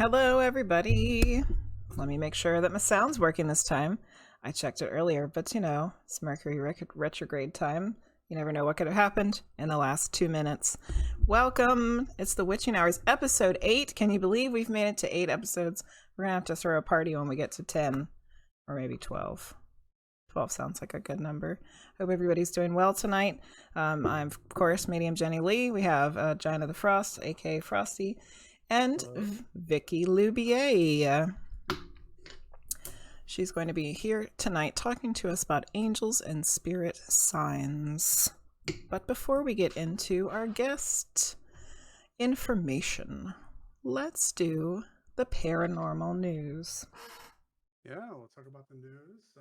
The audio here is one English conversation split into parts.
Hello, everybody. Let me make sure that my sound's working this time. I checked it earlier, but it's Mercury retrograde time. You never know what could have happened in the last 2 minutes. Welcome. It's the Witching Hours, episode 8. Can you believe we've made it to 8 episodes? We're going to have to throw a party when we get to 10 or maybe 12. 12 sounds like a good number. Hope everybody's doing well tonight. I'm, of course, Medium Jenny Lee. We have Giant of the Frost, aka Frosty, and Vicki Loubier. She's going to be here tonight talking to us about angels and spirit signs. But before we get into our guest information, let's do the paranormal news. Yeah, we'll talk about the news.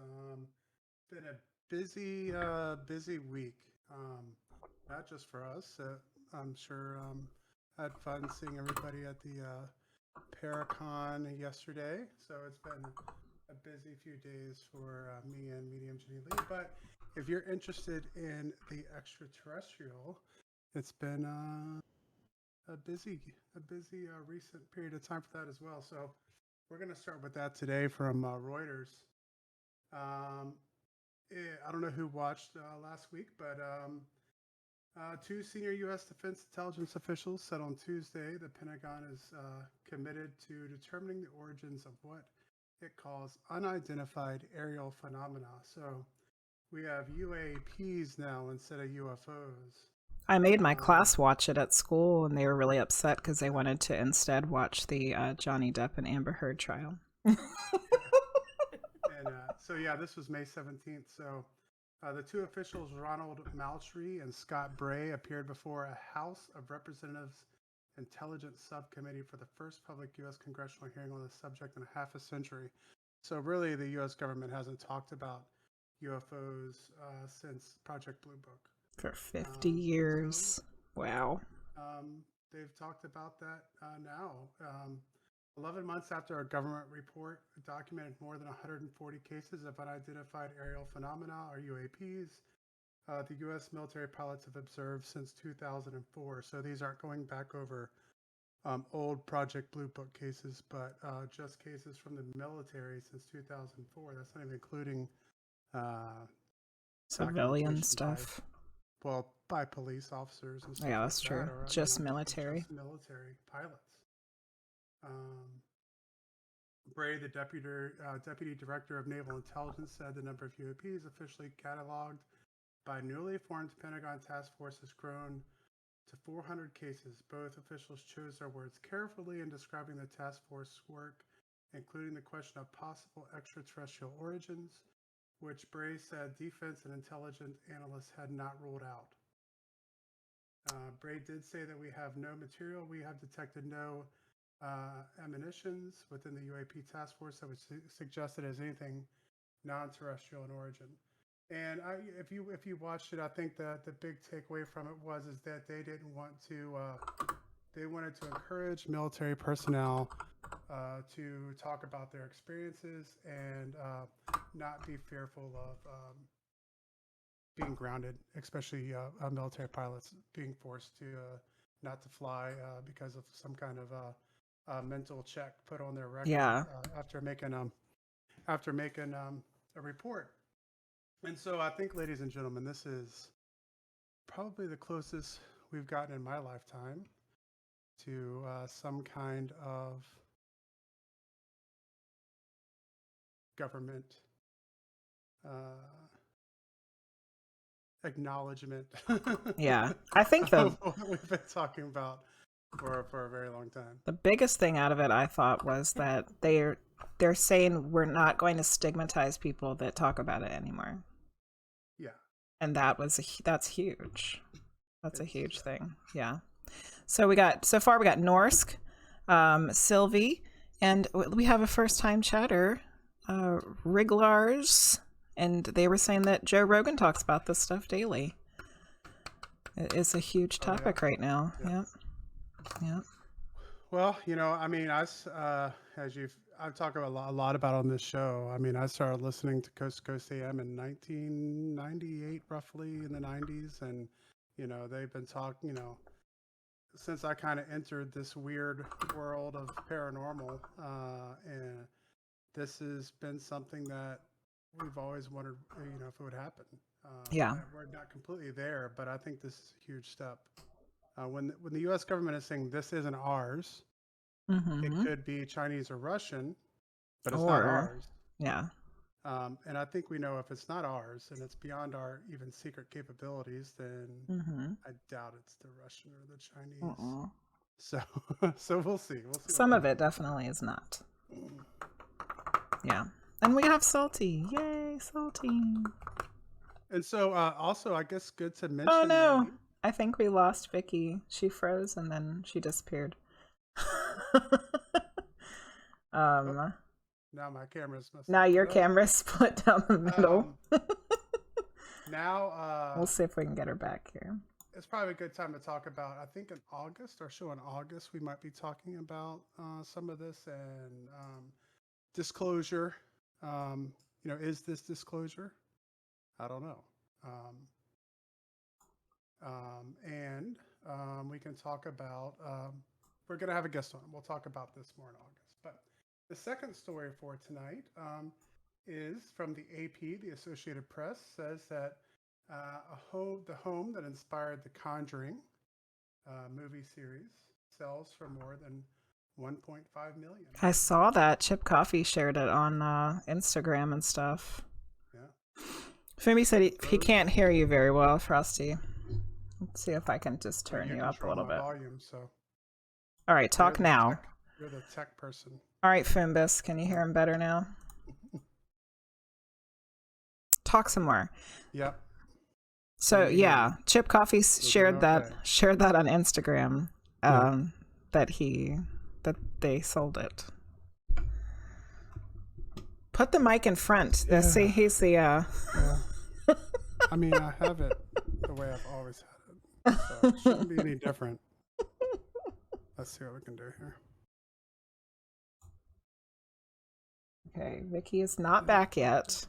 Been a busy week. Not just for us. I'm sure had fun seeing everybody at the Paracon yesterday. So it's been a busy few days for me and Medium Jenny Lee. But if you're interested in the extraterrestrial, it's been a busy recent period of time for that as well. So we're going to start with that today from Reuters. I don't know who watched last week, but two senior U.S. Defense Intelligence officials said on Tuesday the Pentagon is committed to determining the origins of what it calls unidentified aerial phenomena. So we have UAPs now instead of UFOs. I made my class watch it at school, and they were really upset because they wanted to instead watch the Johnny Depp and Amber Heard trial. So yeah, this was May 17th. So the two officials, Ronald Maltry and Scott Bray, appeared before a House of Representatives Intelligence Subcommittee for the first public U.S. congressional hearing on the subject in half a century. So really, the U.S. government hasn't talked about UFOs since Project Blue Book. For 50 years. Wow. They've talked about that now. 11 months after a government report documented more than 140 cases of unidentified aerial phenomena, or UAPs, the U.S. military pilots have observed since 2004. So these aren't going back over old Project Blue Book cases, but just cases from the military since 2004. That's not even including civilian stuff. By police officers and stuff. Yeah, that's true. Just military. Just military pilots. Bray, the deputy director of Naval Intelligence, said the number of UAPs officially cataloged by newly formed Pentagon task force has grown to 400 cases. Both officials chose their words carefully in describing the task force work, including the question of possible extraterrestrial origins, which Bray said defense and intelligence analysts had not ruled out. Bray did say that we have no material. We have detected no emanations within the UAP task force that would suggest it as anything non-terrestrial in origin. And if you watched it, I think that the big takeaway from it is that they didn't want to. They wanted to encourage military personnel to talk about their experiences and not be fearful of being grounded, especially military pilots being forced to not to fly because of some kind of mental check put on their record. Yeah. After making a report. And so I think, ladies and gentlemen, this is probably the closest we've gotten in my lifetime to some kind of government acknowledgement. Yeah, I think what we've been talking about for a very long time. The biggest thing out of it, I thought, was that they're saying we're not going to stigmatize people that talk about it anymore. Yeah, and that's huge. That's a huge thing. Yeah. So we got Norsk, Sylvie, and we have a first-time chatter, Wrigglars, and they were saying that Joe Rogan talks about this stuff daily. It is a huge topic right now. Yeah. Yep. Well, I mean, I've talked a lot about on this show. I mean, I started listening to Coast to Coast AM in 1998, roughly in the 90s, and they've been talking. since I kind of entered this weird world of paranormal, and this has been something that we've always wondered, if it would happen. Yeah. We're not completely there, but I think this is a huge step. When the U.S. government is saying this isn't ours, it could be Chinese or Russian, but it's not ours. Yeah. And I think we know if it's not ours and it's beyond our even secret capabilities, then I doubt it's the Russian or the Chinese. So we'll see. Some of it definitely is not. Yeah. And we have Salty. Yay, Salty. And so also, I guess good to mention. Oh no, I think we lost Vicki. She froze and then she disappeared. Now my camera's messed Now your camera's split down the middle. Now we'll see if we can get her back here. It's probably a good time to talk about, I think in August, our show in August, we might be talking about some of this and disclosure. Is this disclosure? I don't know. And we can talk about, we're going to have a guest on. We'll talk about this more in August. But the second story for tonight is from the AP, the Associated Press, says that the home that inspired the Conjuring movie series sells for more than 1.5 million. I saw that. Chip Coffee shared it on Instagram and stuff. Yeah. Fumi said he can't hear you very well, Frosty. Let's see if I can just turn you up a little bit. Volume, so. All right, talk now. You're the tech person. All right, Fimbus, can you hear him better now? Talk some more. Yep. So yeah, Chip Coffee shared that on Instagram. That they sold it. Put the mic in front. Yeah. See, he's the. Yeah. I mean, I have it the way I've always had it, so it shouldn't be any different. Let's see what we can do here. Okay, Vicki is not back yet.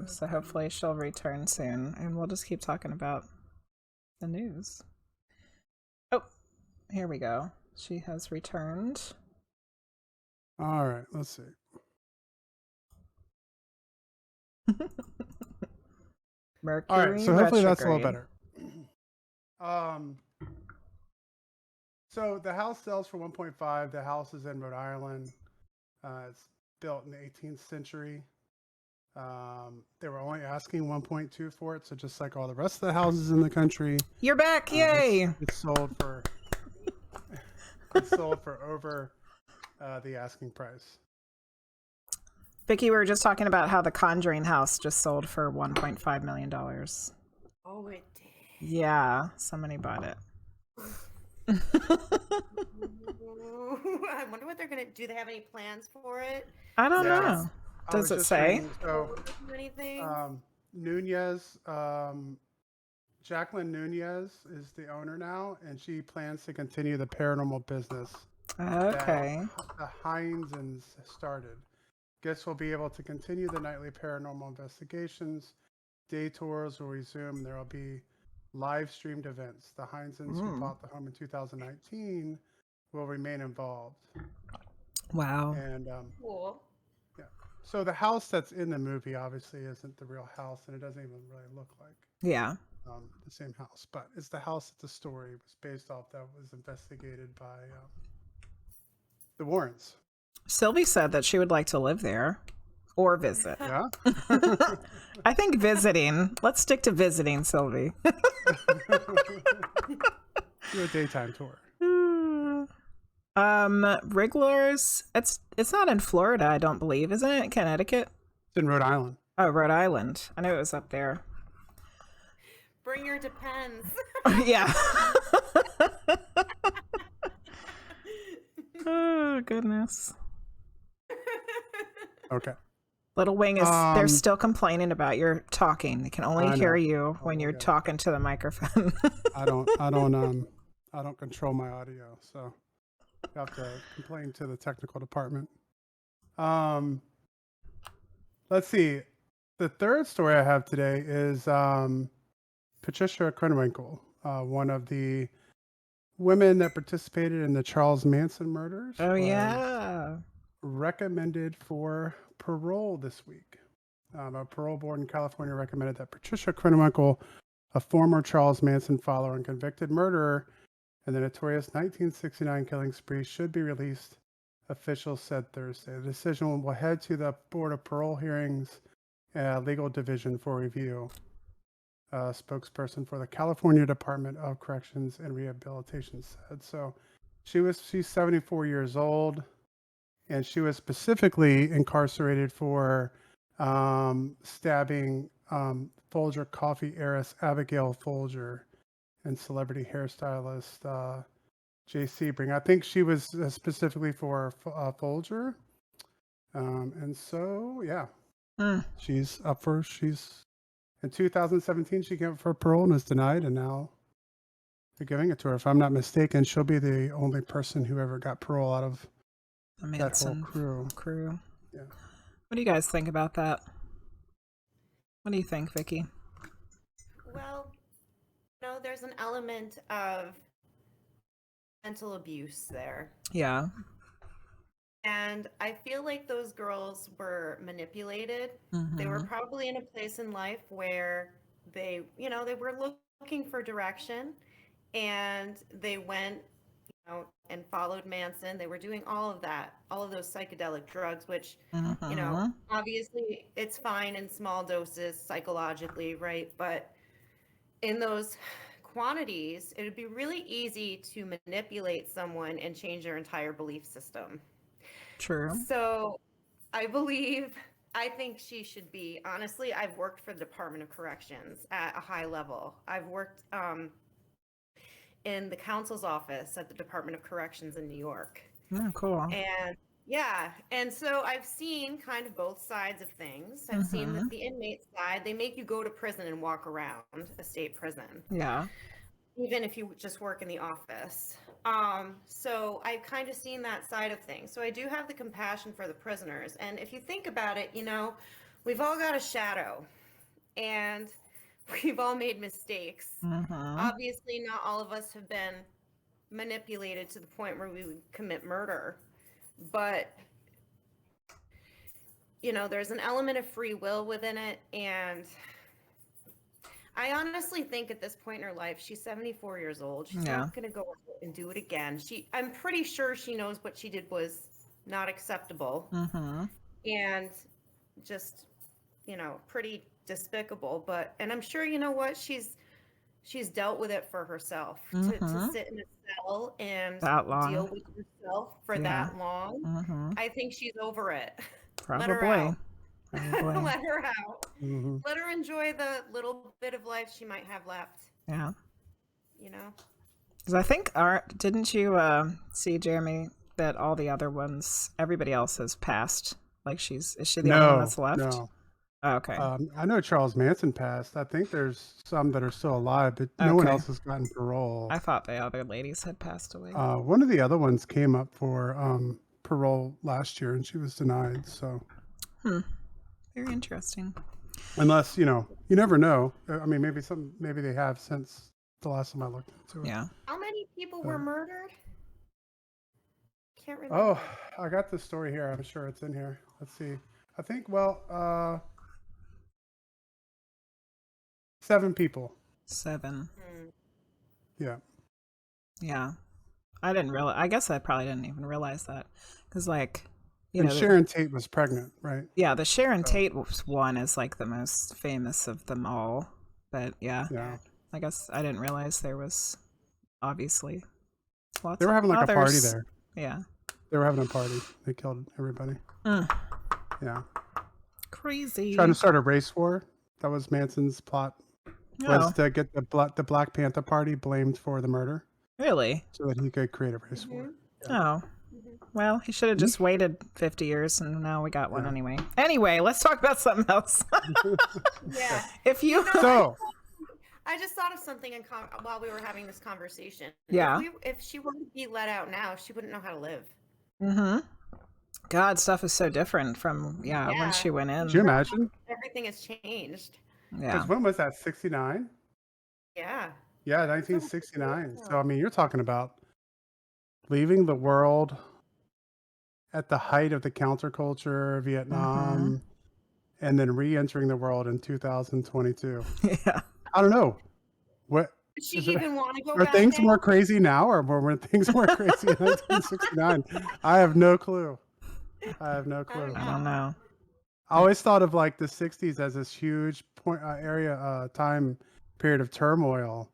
So hopefully she'll return soon, and we'll just keep talking about the news. Oh, here we go. She has returned. All right, let's see. Mercury. All right, so hopefully that's a little better. So the house sells for 1.5. The house is in Rhode Island. It's built in the 18th century. They were only asking 1.2 for it, so just like all the rest of the houses in the country. You're back! Yay! It's sold for over the asking price. Vicki, we were just talking about how the Conjuring house just sold for $1.5 million. Oh, it did. Yeah, somebody bought it. I wonder what they're gonna do. They have any plans for it? I don't know. Does it say? Anything? Nunez, Jacqueline Nunez is the owner now, and she plans to continue the paranormal business. Okay. The Heinzens started. Guests will be able to continue the nightly paranormal investigations. Day tours will resume. And there will be live streamed events. The Heinzens who bought the home in 2019 will remain involved. Wow. And cool. Yeah. So the house that's in the movie obviously isn't the real house, and it doesn't even really look like the same house. But it's the house that the story was based off that was investigated by the Warrens. Sylvie said that she would like to live there or visit. Yeah. I think visiting. Let's stick to visiting, Sylvie. Do a daytime tour. Wrigglers. It's not in Florida, I don't believe, isn't it? Connecticut. It's in Rhode Island. Oh, Rhode Island. I knew it was up there. Bring your Depends. Yeah. Oh goodness. Okay. Little Wing is they're still complaining about your talking. They can only hear you when you're talking to the microphone. I don't control my audio, so you have to complain to the technical department. Let's see. The third story I have today is Patricia Krenwinkel, one of the women that participated in the Charles Manson murders Oh, was yeah. recommended for parole this week. A parole board in California recommended that Patricia Krenwinkel, a former Charles Manson follower and convicted murderer in the notorious 1969 killing spree, should be released, officials said Thursday. The decision will head to the Board of Parole Hearings Legal Division for review. Spokesperson for the California Department of Corrections and Rehabilitation said. So she's 74 years old, and she was specifically incarcerated for stabbing Folger coffee heiress Abigail Folger and celebrity hairstylist Jay Sebring. I think she was specifically for Folger. And so, yeah, she's up for, in 2017, she came up for parole and was denied, and now they're giving it to her. If I'm not mistaken, she'll be the only person who ever got parole out of that whole crew. Yeah. What do you guys think about that? What do you think, Vicki? Well, there's an element of mental abuse there. Yeah. And I feel like those girls were manipulated. They were probably in a place in life where they were looking for direction, and they went, and followed Manson. They were doing all of that, all of those psychedelic drugs, which, obviously it's fine in small doses psychologically, right? But in those quantities, it would be really easy to manipulate someone and change their entire belief system. True. So I think she should be, honestly, I've worked for the Department of Corrections at a high level. I've worked in the counsel's office at the Department of Corrections in New York. Oh, cool. And so I've seen kind of both sides of things. I've seen that the inmate side, they make you go to prison and walk around a state prison. Yeah. Even if you just work in the office. So I've kind of seen that side of things. So I do have the compassion for the prisoners. And if you think about it, we've all got a shadow, and we've all made mistakes. Obviously, not all of us have been manipulated to the point where we would commit murder. But, there's an element of free will within it. And I honestly think at this point in her life, she's 74 years old. She's not going to go and do it again. I'm pretty sure she knows what she did was not acceptable and just, pretty despicable. And I'm sure, she's dealt with it for herself. To sit in a cell and deal with herself for that long. I think she's over it. Probably. Let her out. Let her out. Let her enjoy the little bit of life she might have left. Yeah. Because I think, didn't you see, Jeremy, that all the other ones, everybody else has passed? Like is she the only one that's left? No. Oh, okay. I know Charles Manson passed. I think there's some that are still alive, but no one else has gotten parole. I thought the other ladies had passed away. One of the other ones came up for parole last year, and she was denied. So. Very interesting. Unless, you never know. I mean, maybe they have since the last time I looked into it. Yeah. How many people were murdered? Can't remember. Oh, I got the story here. I'm sure it's in here. Let's see. I think, 7 people. 7. Yeah. Yeah. I didn't realize. I guess I probably didn't even realize that. Because, Sharon Tate was pregnant, right? Yeah, the Sharon Tate one is the most famous of them all. But yeah, I guess I didn't realize there was obviously lots. They were having others. A party there. Yeah, they were having a party. They killed everybody. Yeah, crazy. Trying to start a race war. That was Manson's plot. Was to get the Black Panther Party blamed for the murder. Really? So that he could create a race war. Yeah. Oh. Well, he should have just waited 50 years, and now we got one anyway. Anyway, let's talk about something else. Yeah. If you I just thought of something while we were having this conversation. Yeah. If she were to be let out now, she wouldn't know how to live. God, stuff is so different from when she went in. Could you imagine? Everything has changed. Yeah. Because when was that? 69? Yeah. Yeah, So 1969. So, cool. I mean, you're talking about leaving the world at the height of the counterculture, Mm-hmm. Vietnam, and then re-entering the world in 2022. Yeah. I don't know. What Does she is it? even want to go Are back things more now? crazy now, or were things more crazy in 1969? I have no clue. I have no I don't clue. I don't know. know. I always thought of like the 60s as this huge time period of turmoil.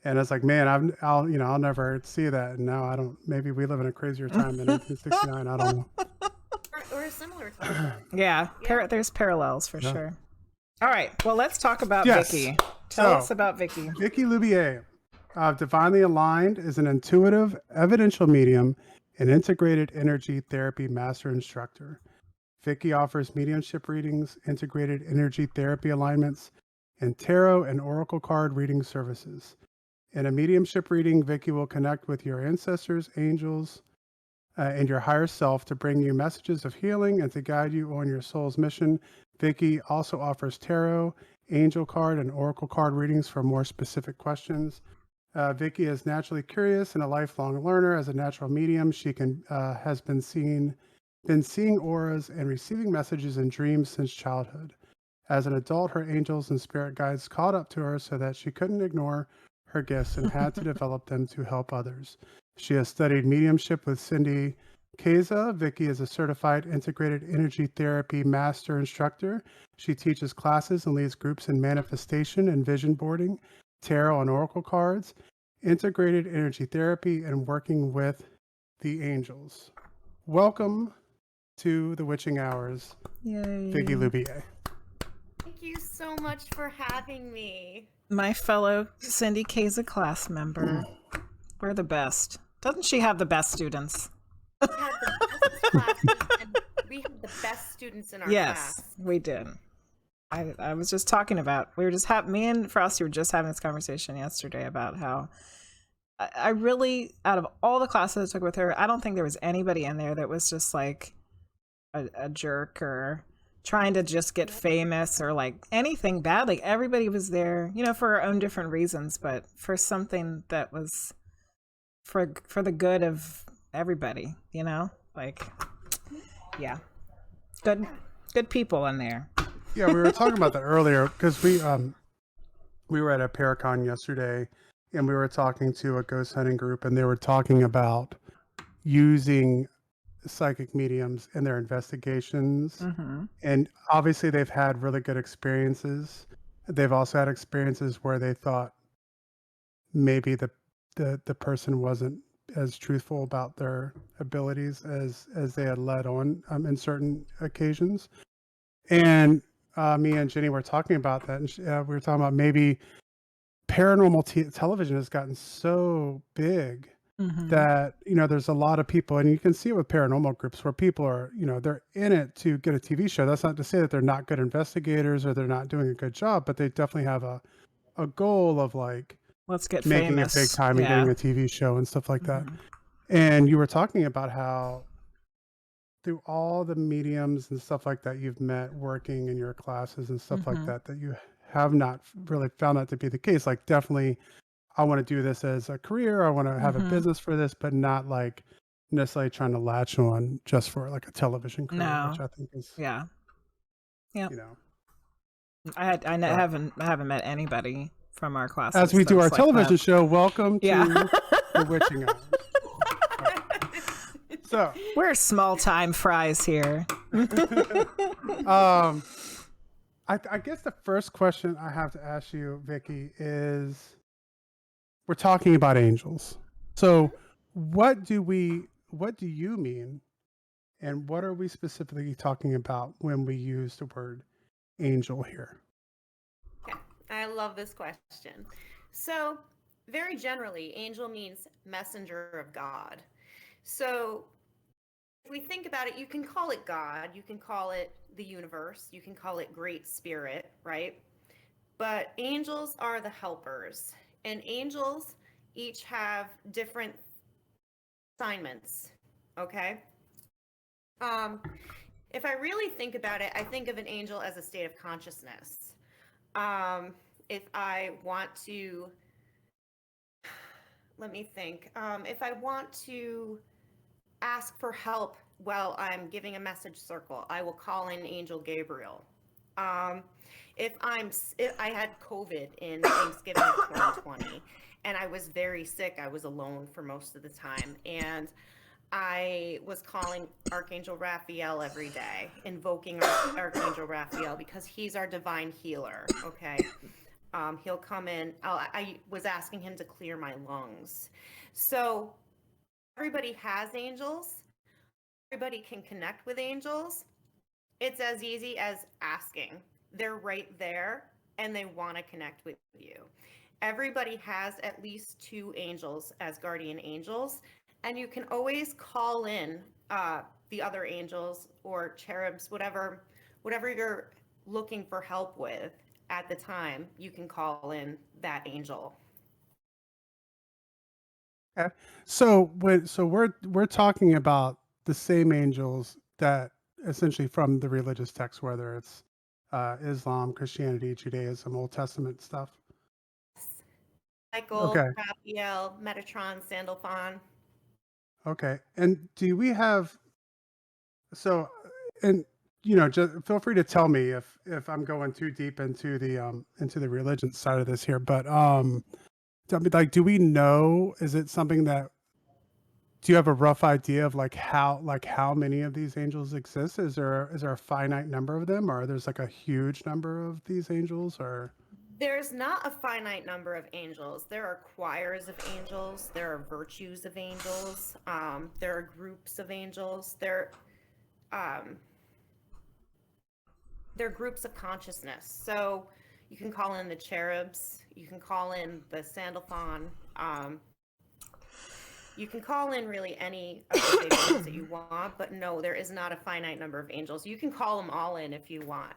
And it's like, man, I'll never see that. And now I don't, maybe we live in a crazier time than 1869. I don't Or a similar time. know. Yeah, Yeah. there's parallels for Yeah. sure. All right, well, let's talk about Yes. Vicki. Tell us So, about Vicki. Vicki Loubier, Divinely Aligned, is an intuitive, evidential medium and integrated energy therapy master instructor. Vicki offers mediumship readings, integrated energy therapy alignments, and tarot and oracle card reading services. In a mediumship reading, Vicki will connect with your ancestors, angels, and your higher self to bring you messages of healing and to guide you on your soul's mission. Vicki also offers tarot, angel card, and oracle card readings for more specific questions. Vicki is naturally curious and a lifelong learner. As a natural medium, she has been seeing auras and receiving messages in dreams since childhood. As an adult, her angels and spirit guides caught up to her so that she couldn't ignore her gifts and had to develop them to help others. She has studied mediumship with Cindy Keza. Vicki is a certified integrated energy therapy master instructor. She teaches classes and leads groups in manifestation and vision boarding, tarot and oracle cards, integrated energy therapy, and working with the angels. Welcome to the Witching Hours, Vicki Yay. Loubier. Thank you so much for having me. My fellow Cindy K's class member. We're the best. Doesn't she have the best students? We had the best classes, and we had the best students in our Yes, class. we did. I was just talking about, we were just me and Frosty were just having this conversation yesterday about how I really, out of all the classes I took with her, I don't think there was anybody in there that was just like a jerk or trying to just get famous or like anything bad. Like everybody was there, for our own different reasons, but for something that was for the good of everybody, like, yeah, good people in there. Yeah, we were talking about that earlier because we were at a Paracon yesterday and we were talking to a ghost hunting group and they were talking about using psychic mediums in their investigations. Mm-hmm. And obviously they've had really good experiences. They've also had experiences where they thought maybe the person wasn't as truthful about their abilities as they had led on in certain occasions. And me and Jenny were talking about that, and we were talking about maybe paranormal television has gotten so big that there's a lot of people, and you can see it with paranormal groups where people are they're in it to get a TV show. That's not to say that they're not good investigators or they're not doing a good job, but they definitely have a goal of like Let's get making famous. it big time and Yeah. getting a TV show and stuff like that. And you were talking about how through all the mediums and stuff like that you've met working in your classes and stuff like that you have not really found that to be the case. Like definitely I want to do this as a career, I want to have a business for this, but not like necessarily trying to latch on just for like a television career. No. Which I think is Yeah. Yeah. I haven't met anybody from our classes. As we do our like television that. show, welcome to Yeah. the Witching Hours. So we're small time fries here. I guess the first question I have to ask you, Vicki, is we're talking about angels. So what do you mean, and what are we specifically talking about when we use the word angel here? Okay, I love this question. So very generally, angel means messenger of God. So if we think about it, you can call it God, you can call it the universe, you can call it Great Spirit, right? But angels are the helpers, and angels each have different assignments, okay? If I really think about it, I think of an angel as a state of consciousness. If I want to let me think. If I want to ask for help while I'm giving a message circle, I will call in Angel Gabriel. If I had COVID in Thanksgiving of 2020, and I was very sick, I was alone for most of the time, and I was calling Archangel Raphael every day, invoking Archangel Raphael because he's our divine healer. Okay. He'll come in. I was asking him to clear my lungs. So everybody has angels. Everybody can connect with angels. It's as easy as asking. They're right there and they want to connect with you. Everybody has at least 2 angels as guardian angels, and you can always call in the other angels or cherubs, whatever you're looking for help with at the time. You can call in that angel. Okay. So we're talking about the same angels that essentially from the religious text, whether it's Islam, Christianity, Judaism, Old Testament stuff. Michael, Okay. Raphael, Metatron, Sandalphon. Okay. And do we have and just feel free to tell me if I'm going too deep into the religion side of this here, but like, do we know, is it something that, do you have a rough idea of how many of these angels exist? Is there a finite number of them, or there's like a huge number of these angels, or? There's not a finite number of angels. There are choirs of angels. There are virtues of angels. There are groups of angels. They're groups of consciousness. So you can call in the cherubs. You can call in the Sandalphon. You can call in really any of the big ones that you want, but no, there is not a finite number of angels. You can call them all in if you want.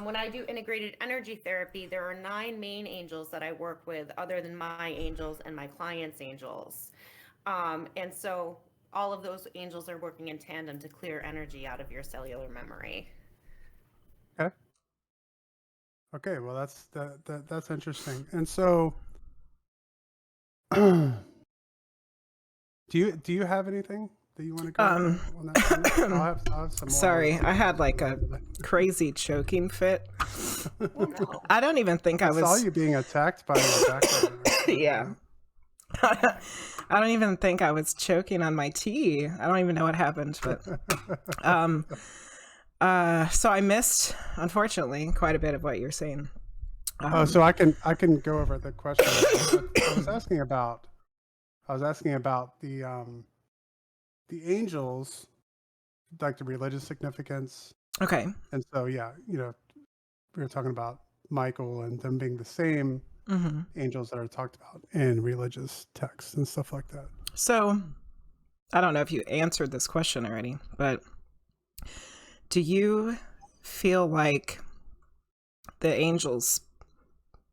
When I do integrated energy therapy, there are 9 main angels that I work with other than my angels and my clients' angels. And so all of those angels are working in tandem to clear energy out of your cellular memory. Okay, well that's interesting. And so do you have anything that you want to go on that? I'll have some more. Sorry, I had like a crazy choking fit. I don't even think I saw you being attacked by your background. Yeah. I don't even think I was choking on my tea. I don't even know what happened, but so I missed, unfortunately, quite a bit of what you're saying. So I can go over the question. I was asking about the angels, like the religious significance. Okay. And so yeah, we were talking about Michael and them being the same angels that are talked about in religious texts and stuff like that. So I don't know if you answered this question already, but do you feel like the angels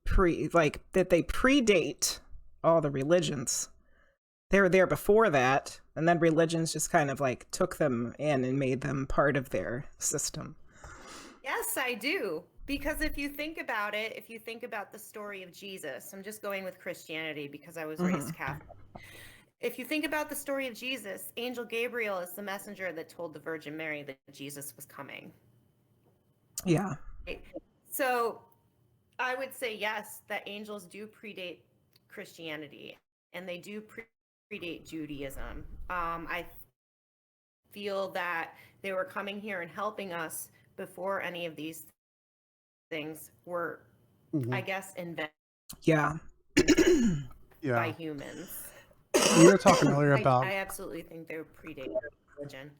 that they predate all the religions? They were there before that, and then religions just kind of like took them in and made them part of their system. Yes, I do. Because if you think about it, if you think about the story of Jesus, I'm just going with Christianity because I was raised Catholic. If you think about the story of Jesus, Angel Gabriel is the messenger that told the Virgin Mary that Jesus was coming. Yeah. So I would say yes, that angels do predate Christianity, and they do predate Judaism. I feel that they were coming here and helping us before any of these things were, I guess, invented. Yeah. By humans. You were talking earlier about. I absolutely think they predate religion.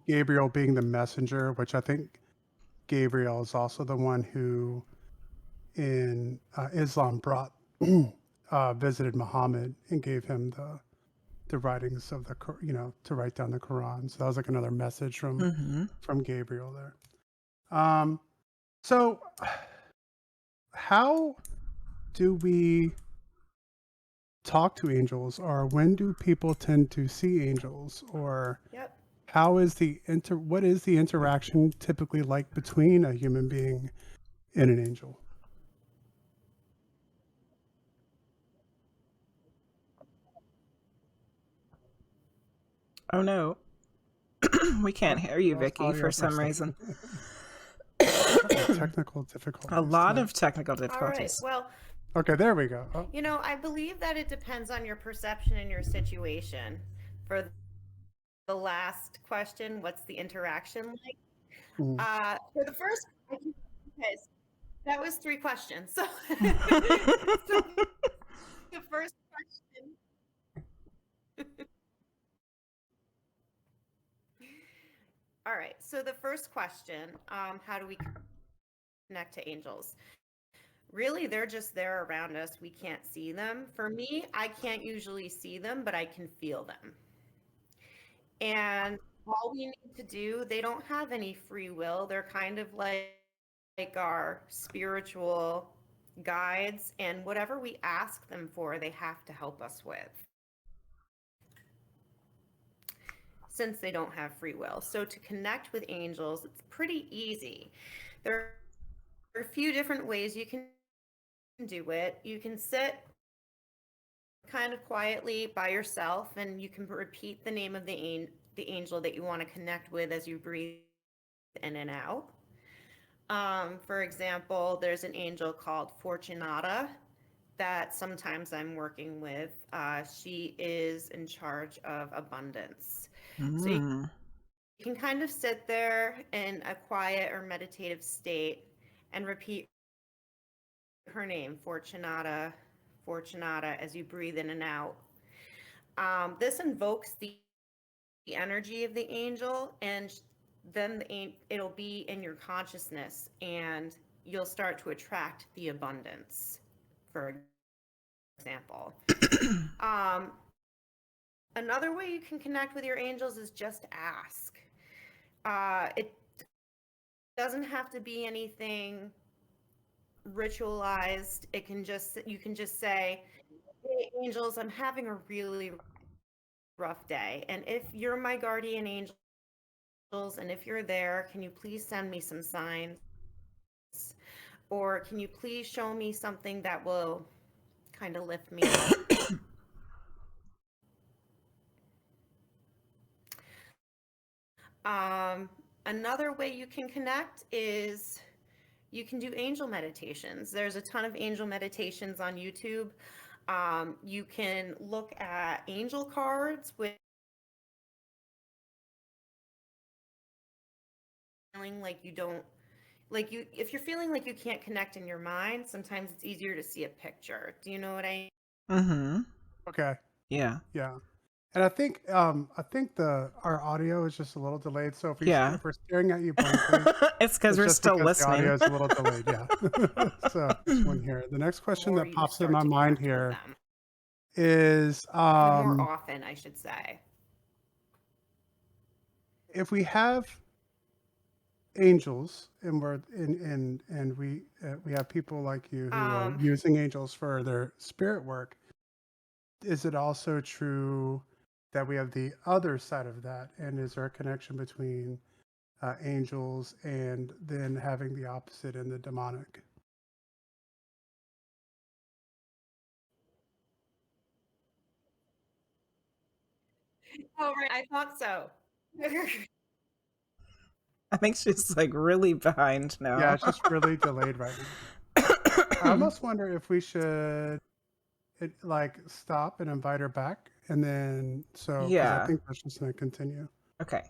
Gabriel being the messenger, which I think Gabriel is also the one who, in Islam, brought visited Muhammad and gave him the writings of to write down the Quran. So that was like another message from Gabriel there. So how do we talk to angels, or when do people tend to see angels, or how is what is the interaction typically like between a human being and an angel? Oh no. We can't hear you, Lost Vicki, audio for a some second. reason. Technical difficulties. A lot tonight. of technical All right. difficulties. Well, Okay, there we go. Oh. you know, I believe that it depends on your perception and your situation. For the last question, what's the interaction like? Mhm. For the first, okay, so that was 3 questions. So, so the first question. All right. So the first question, how do we connect to angels? Really, they're just there around us. We can't see them. For me, I can't usually see them, but I can feel them. And all we need to do, they don't have any free will. They're kind of like our spiritual guides, and whatever we ask them for, they have to help us with, since they don't have free will. So to connect with angels, it's pretty easy. There are a few different ways you can do it. You can sit kind of quietly by yourself, and you can repeat the name of the angel that you want to connect with as you breathe in and out. For example, there's an angel called Fortunata that sometimes I'm working with. She is in charge of abundance. So you can kind of sit there in a quiet or meditative state and repeat her name, Fortunata, Fortunata, as you breathe in and out. This invokes the energy of the angel, and then it'll be in your consciousness, and you'll start to attract the abundance, for example. Another way you can connect with your angels is just ask. It doesn't have to be anything ritualized. You can just say, "Hey, angels, I'm having a really rough day, and if you're my guardian angels, and if you're there, can you please send me some signs? Or can you please show me something that will kind of lift me up?" Another way you can connect is you can do angel meditations. There's a ton of angel meditations on YouTube. You can look at angel cards with feeling like you don't, if you're feeling like you can't connect in your mind, sometimes it's easier to see a picture. Do you know what I Mm-hmm. Okay. Yeah. Yeah. And I think our audio is just a little delayed. So if we're staring at you blankly, it's because we're just still because listening. the audio is a little delayed. Yeah. So this one here. The next question or that you pops in start my to mind connect with here them. is Or more often, I should say. if we have angels and we're and we have people like you who are using angels for their spirit work, is it also true that we have the other side of that? And is there a connection between angels and then having the opposite in the demonic? Oh, right. I thought so. I think she's like really behind now. Yeah, it's just really delayed right now. I almost wonder if we should stop and invite her back, and then because I think that's just going to continue. Okay.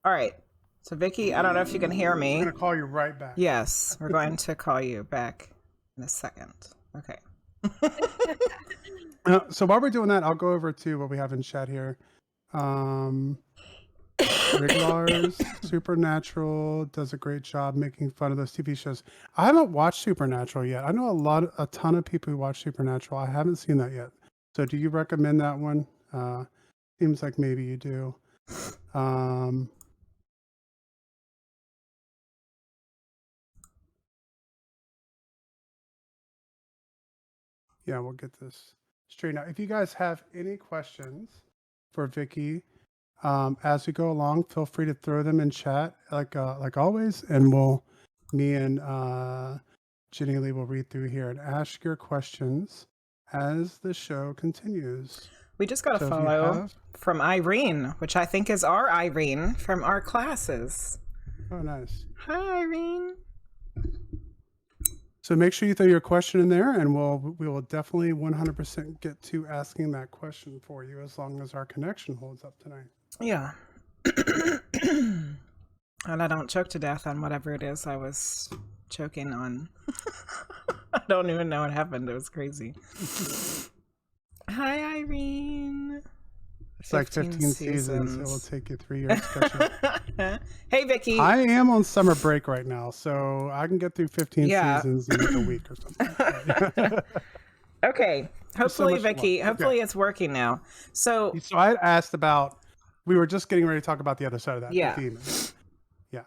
All right. So Vicki, I don't know if you can hear me. I'm going to call you right back. Yes, we're going to call you back in a second. Okay. So while we're doing that, I'll go over to what we have in chat here. Riglars, Supernatural does a great job making fun of those TV shows. I haven't watched Supernatural yet. I know a ton of people who watch Supernatural. I haven't seen that yet. So do you recommend that one? Seems like maybe you do. Yeah, we'll get this straightened out. If you guys have any questions for Vicki, as we go along, feel free to throw them in chat like always, and me and Jenny Lee will read through here and ask your questions as the show continues. We just got a So if you follow have, from Irene, which I think is our Irene from our classes. oh, nice. Hi, Irene. So make sure you throw your question in there, and we will definitely 100% get to asking that question for you as long as our connection holds up tonight. Yeah. And I don't choke to death on whatever it is I was choking on. I don't even know what happened. It was crazy. Hi, Irene. It's like 15 seasons. It will take you 3 years to catch up. Hey, Vicki. I am on summer break right now, so I can get through 15 Yeah. seasons in like a week or something. Okay. Hopefully, much Vicki, fun. hopefully Okay. it's working now. So I had asked about, we were just getting ready to talk about the other side of that, Yeah. the demons. Yeah.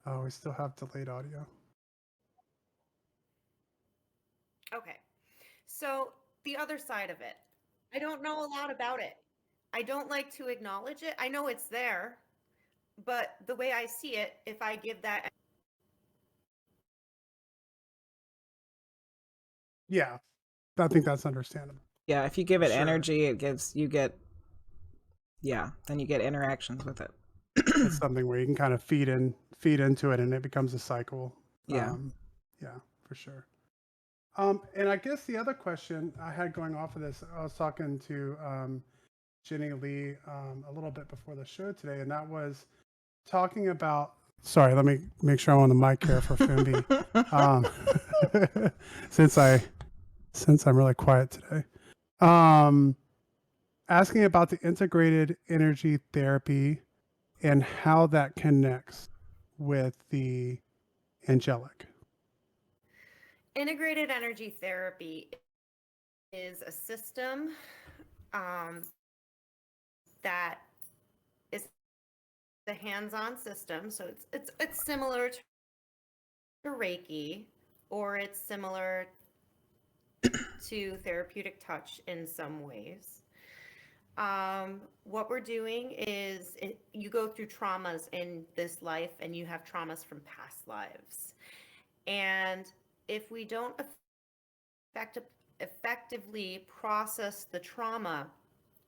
Oh, we still have delayed audio. Okay. So the other side of it, I don't know a lot about it. I don't like to acknowledge it. I know it's there, but the way I see it, if I give that, Yeah. I think that's understandable. yeah, if you give it Sure. energy, then you get interactions with it. It's something where you can kind of feed into it, and it becomes a cycle. Yeah. Yeah, for sure. And I guess the other question I had going off of this, I was talking to Jenny Lee a little bit before the show today, and that was talking about. Sorry, let me make sure I'm on the mic here for Fimby. Since I'm really quiet today. Asking about the integrated energy therapy and how that connects with the angelic. integrated energy therapy is a system that is the hands-on system. So it's similar to Reiki, or it's similar to therapeutic touch in some ways. What we're doing is you go through traumas in this life, and you have traumas from past lives. And if we don't effectively process the trauma,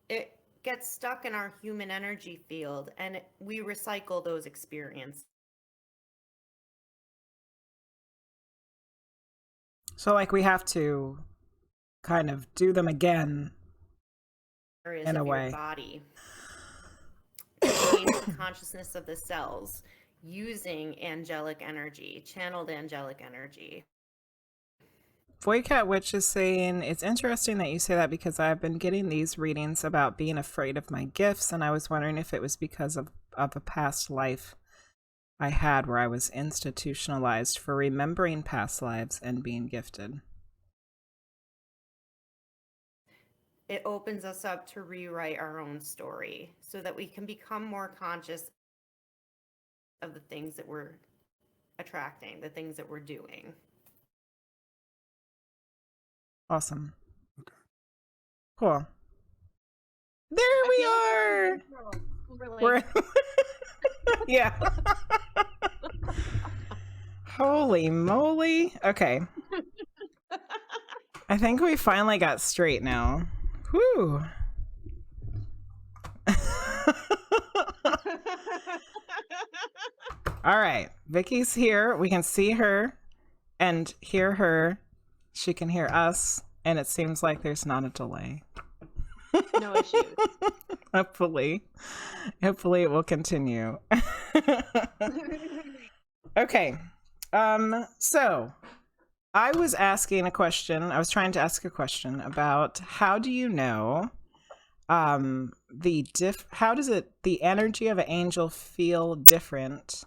it gets stuck in our human energy field, and we recycle those experiences. So, like, we have to kind of do them again in a way. Your body to change the consciousness of the cells using angelic energy, channeled angelic energy. Boycat Witch is saying, it's interesting that you say that because I've been getting these readings about being afraid of my gifts, and I was wondering if it was because of a past life I had where I was institutionalized for remembering past lives and being gifted. It opens us up to rewrite our own story so that we can become more conscious of the things that we're attracting, the things that we're doing. Awesome. Okay. Cool. There we are. We're yeah. Holy moly. Okay. I think we finally got straight now. Whew. All right. Vicki's here. We can see her and hear her. She can hear us. And it seems like there's not a delay. No issues. Hopefully it will continue. Okay. So I was asking a question. I was trying to ask a question about how do you know how does the energy of an angel feel different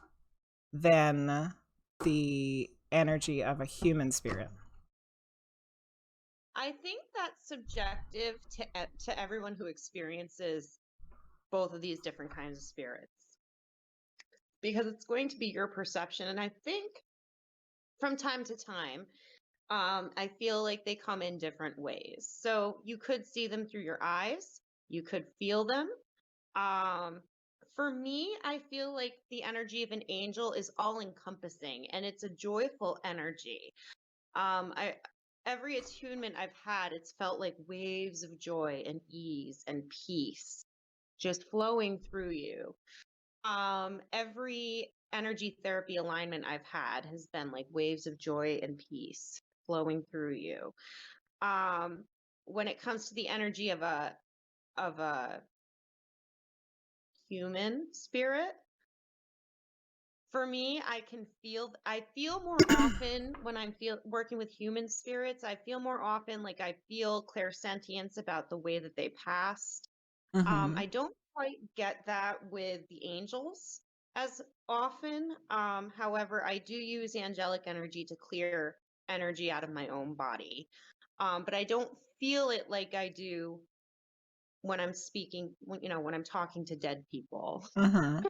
than the energy of a human spirit? I think that's subjective to everyone who experiences both of these different kinds of spirits, because it's going to be your perception. And I think from time to time, I feel like they come in different ways. So you could see them through your eyes, you could feel them. For me, I feel like the energy of an angel is all encompassing, and it's a joyful energy. every attunement I've had, it's felt like waves of joy and ease and peace just flowing through you. Every energy therapy alignment I've had has been like waves of joy and peace flowing through you. When it comes to the energy of a human spirit, for me, I feel more often when I'm working with human spirits, I feel more often like I feel clairsentience about the way that they passed. Mm-hmm. I don't quite get that with the angels as often. However, I do use angelic energy to clear energy out of my own body. But I don't feel it like I do when I'm speaking, when I'm talking to dead people. Mm-hmm.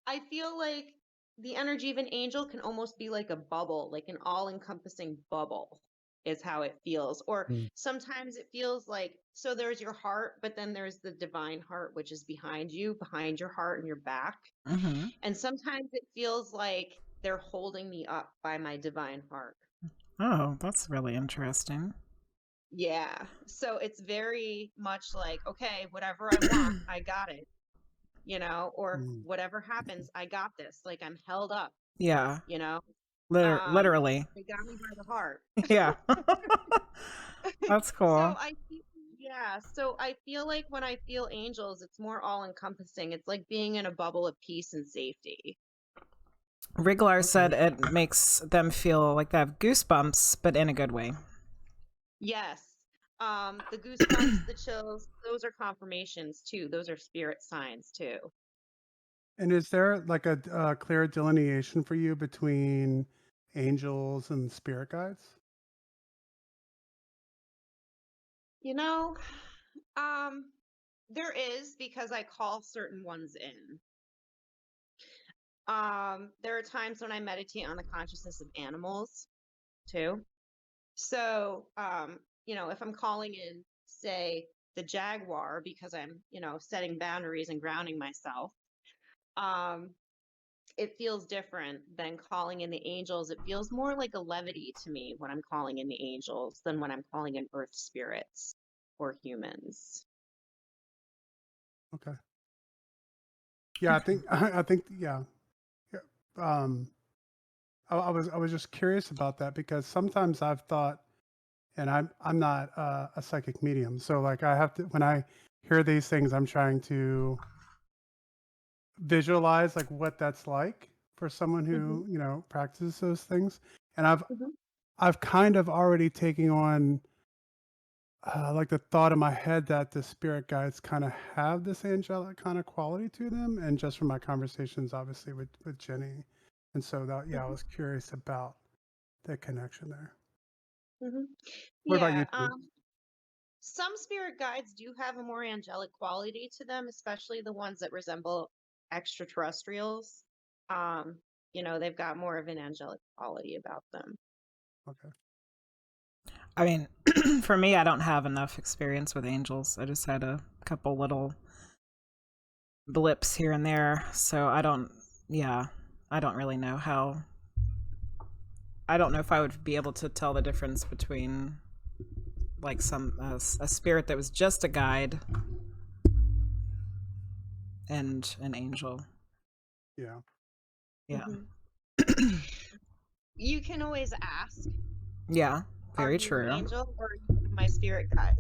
I feel like the energy of an angel can almost be like a bubble, like an all-encompassing bubble is how it feels. Or sometimes it feels like, so there's your heart, but then there's the divine heart, which is behind you, behind your heart and your back. Mm-hmm. And sometimes it feels like they're holding me up by my divine heart. Oh, that's really interesting. Yeah. So it's very much like, okay, whatever I want, I got it. Or whatever happens, I got this. Like I'm held up, Yeah. Um, Literally. they got me by the heart. Yeah. That's cool. So I feel like when I feel angels, it's more all encompassing. It's like being in a bubble of peace and safety. Riglar said it makes them feel like they have goosebumps, but in a good way. Yes. The goosebumps, the chills, those are confirmations too. Those are spirit signs too. And is there like a clear delineation for you between angels and spirit guides? There is, because I call certain ones in. There are times when I meditate on the consciousness of animals too. So, if I'm calling in, say, the jaguar because I'm, setting boundaries and grounding myself, it feels different than calling in the angels. It feels more like a levity to me when I'm calling in the angels than when I'm calling in earth spirits or humans. Okay. Yeah, I think yeah. Yeah. I was just curious about that because sometimes I've thought, and I'm not a psychic medium, so like I have to, when I hear these things, I'm trying to visualize like what that's like for someone who practices those things, and I've kind of already taken on like the thought in my head that the spirit guides kind of have this angelic kind of quality to them, and just from my conversations, obviously with Jenny, and so that I was curious about the connection there. What about you Yeah. two? Some spirit guides do have a more angelic quality to them, especially the ones that resemble extraterrestrials. They've got more of an angelic quality about them. Okay. I mean, for me, I don't have enough experience with angels. I just had a couple little blips here and there. So I don't really know how. I don't know if I would be able to tell the difference between like a spirit that was just a guide and an angel. Yeah. Yeah. You can always ask. Yeah. Very Are you true. an angel or are you my spirit guides?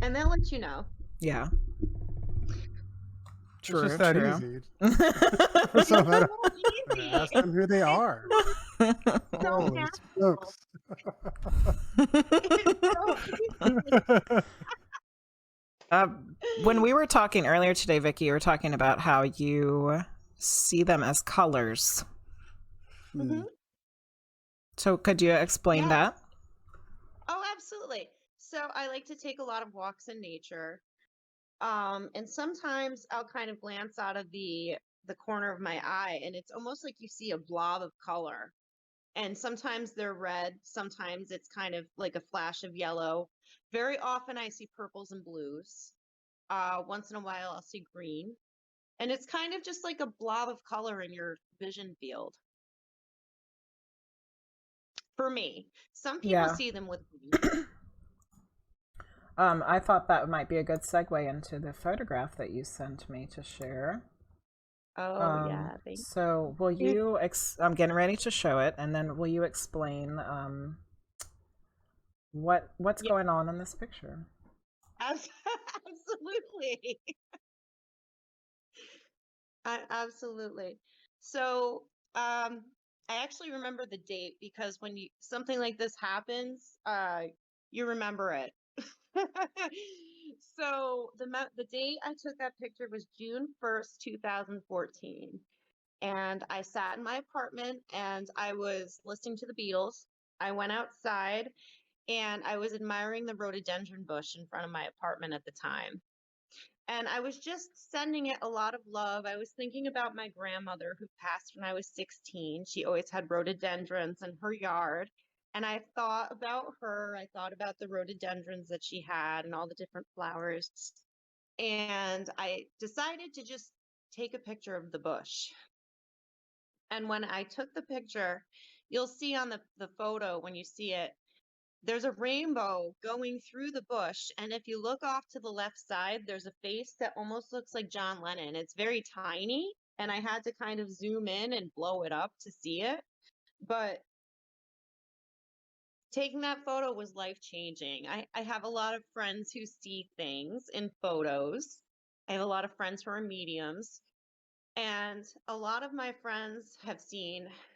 And they'll let you know. Yeah. True. It's just that true. easy. For some, ask them who they are. Holy smokes. When we were talking earlier today, Vicki, you were talking about how you see them as colors. So could you explain that? Oh, absolutely. So I like to take a lot of walks in nature. And sometimes I'll kind of glance out of the corner of my eye, and it's almost like you see a blob of color. And sometimes they're red, sometimes it's kind of like a flash of yellow. Very often I see purples and blues. Once in a while I'll see green. And it's kind of just like a blob of color in your vision field. for me. Some people Yeah. see them with me. I thought that might be a good segue into the photograph that you sent me to share. Oh yeah, thank So will you. you? I'm getting ready to show it, and then will you explain what's Yeah, going on in this picture? absolutely. Absolutely. So, I actually remember the date because when something like this happens, you remember it. So the date I took that picture was June 1st, 2014. And I sat in my apartment and I was listening to the Beatles. I went outside and I was admiring the rhododendron bush in front of my apartment at the time. And I was just sending it a lot of love. I was thinking about my grandmother who passed when I was 16. She always had rhododendrons in her yard. And I thought about her. I thought about the rhododendrons that she had and all the different flowers. And I decided to just take a picture of the bush. And when I took the picture, you'll see on the photo when you see it, there's a rainbow going through the bush. And if you look off to the left side, there's a face that almost looks like John Lennon. It's very tiny. And I had to kind of zoom in and blow it up to see it. But taking that photo was life changing. I have a lot of friends who see things in photos. I have a lot of friends who are mediums. And a lot of my friends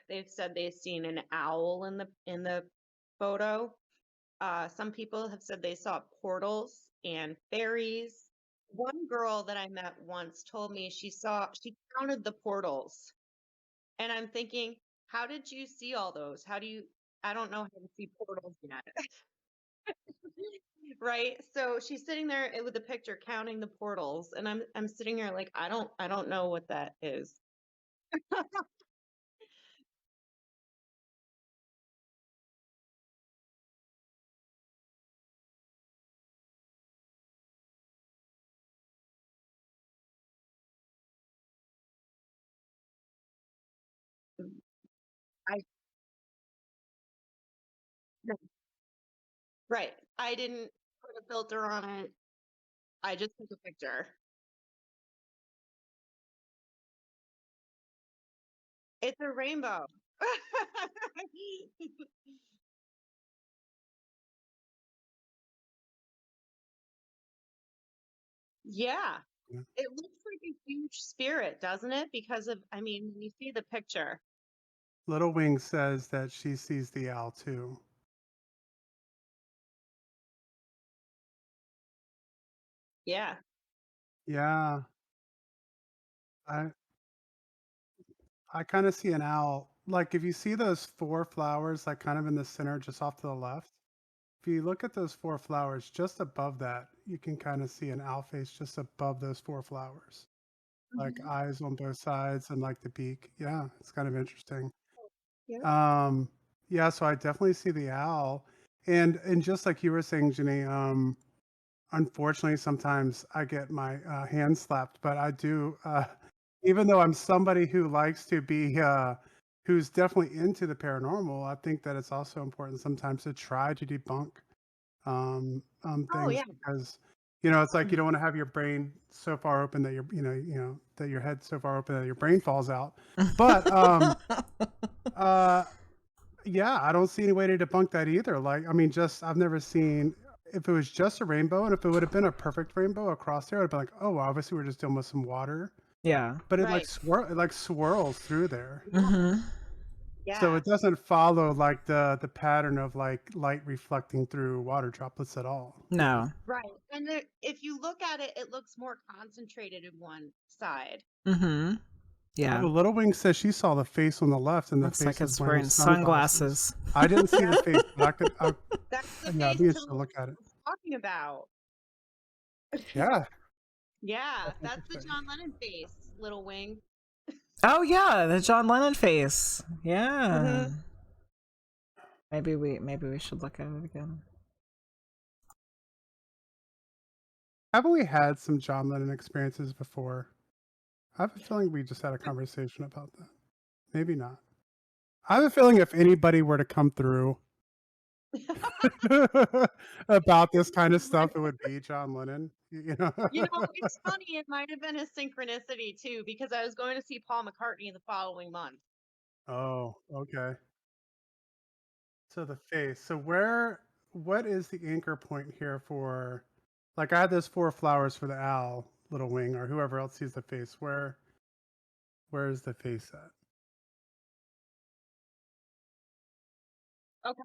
they've said they've seen an owl in the photo. Some people have said they saw portals and fairies. One girl that I met once told me she counted the portals. And I'm thinking, how did you see all those? I don't know how to see portals yet. Right? So she's sitting there with a picture counting the portals. And I'm sitting here like, I don't know what that is. I no, right. I didn't put a filter on it. I just took a picture. It's a rainbow. Yeah. Yeah. It looks like a huge spirit, doesn't it? Because I mean, when you see the picture. Little Wing says that she sees the owl too. Yeah. Yeah, I I kind of see an owl. Like if you see those four flowers, like kind of in the center, just off to the left. If you look at those four flowers, just above that, you can kind of see an owl face just above those four flowers, like Mhm. eyes on both sides and like the beak. Yeah, it's kind of interesting. Yeah. Um, yeah, so I definitely see the owl, and just like you were saying, Jenny, unfortunately, sometimes I get my hand slapped, but I do, even though I'm somebody who likes to be, who's definitely into the paranormal, I think that it's also important sometimes to try to debunk Oh things yeah. because, it's like you don't want to have your brain so far open that that your head so far open that your brain falls out. But uh, yeah, I don't see any way to debunk that either. Like, I mean, just I've never seen if it was just a rainbow and if it would have been a perfect rainbow across there, I'd be like, oh, well, obviously we're just dealing with some water. Yeah. But Right. it like swirls through there. Yeah. Mm-hmm. So Yeah. it doesn't follow like the pattern of like light reflecting through water droplets at all. Yeah. No. Right. And if you look at it, it looks more concentrated in one side. Mm-hmm. Oh, Yeah. Little Wing says she saw the face on the left and the Looks like face was it's wearing wearing sunglasses. sunglasses. I didn't see the That's face, but that's the yeah, I'd face be to interested to look at it. talking about. Yeah, Yeah, that's that's the interesting. John Lennon face, Little Wing. Oh yeah, the John Lennon face. Yeah. Hmm. Maybe we should look at it again. Haven't we had some John Lennon experiences before? I have a feeling we just had a conversation about that. Maybe not. I have a feeling if anybody were to come through about this kind of stuff, it would be John Lennon. You know. It's funny. It might have been a synchronicity too, because I was going to see Paul McCartney the following month. Oh, okay. So the face. So what is the anchor point here for, like I had those 4 flowers for the owl, little wing, or whoever else sees the face. Where is the face at? Okay.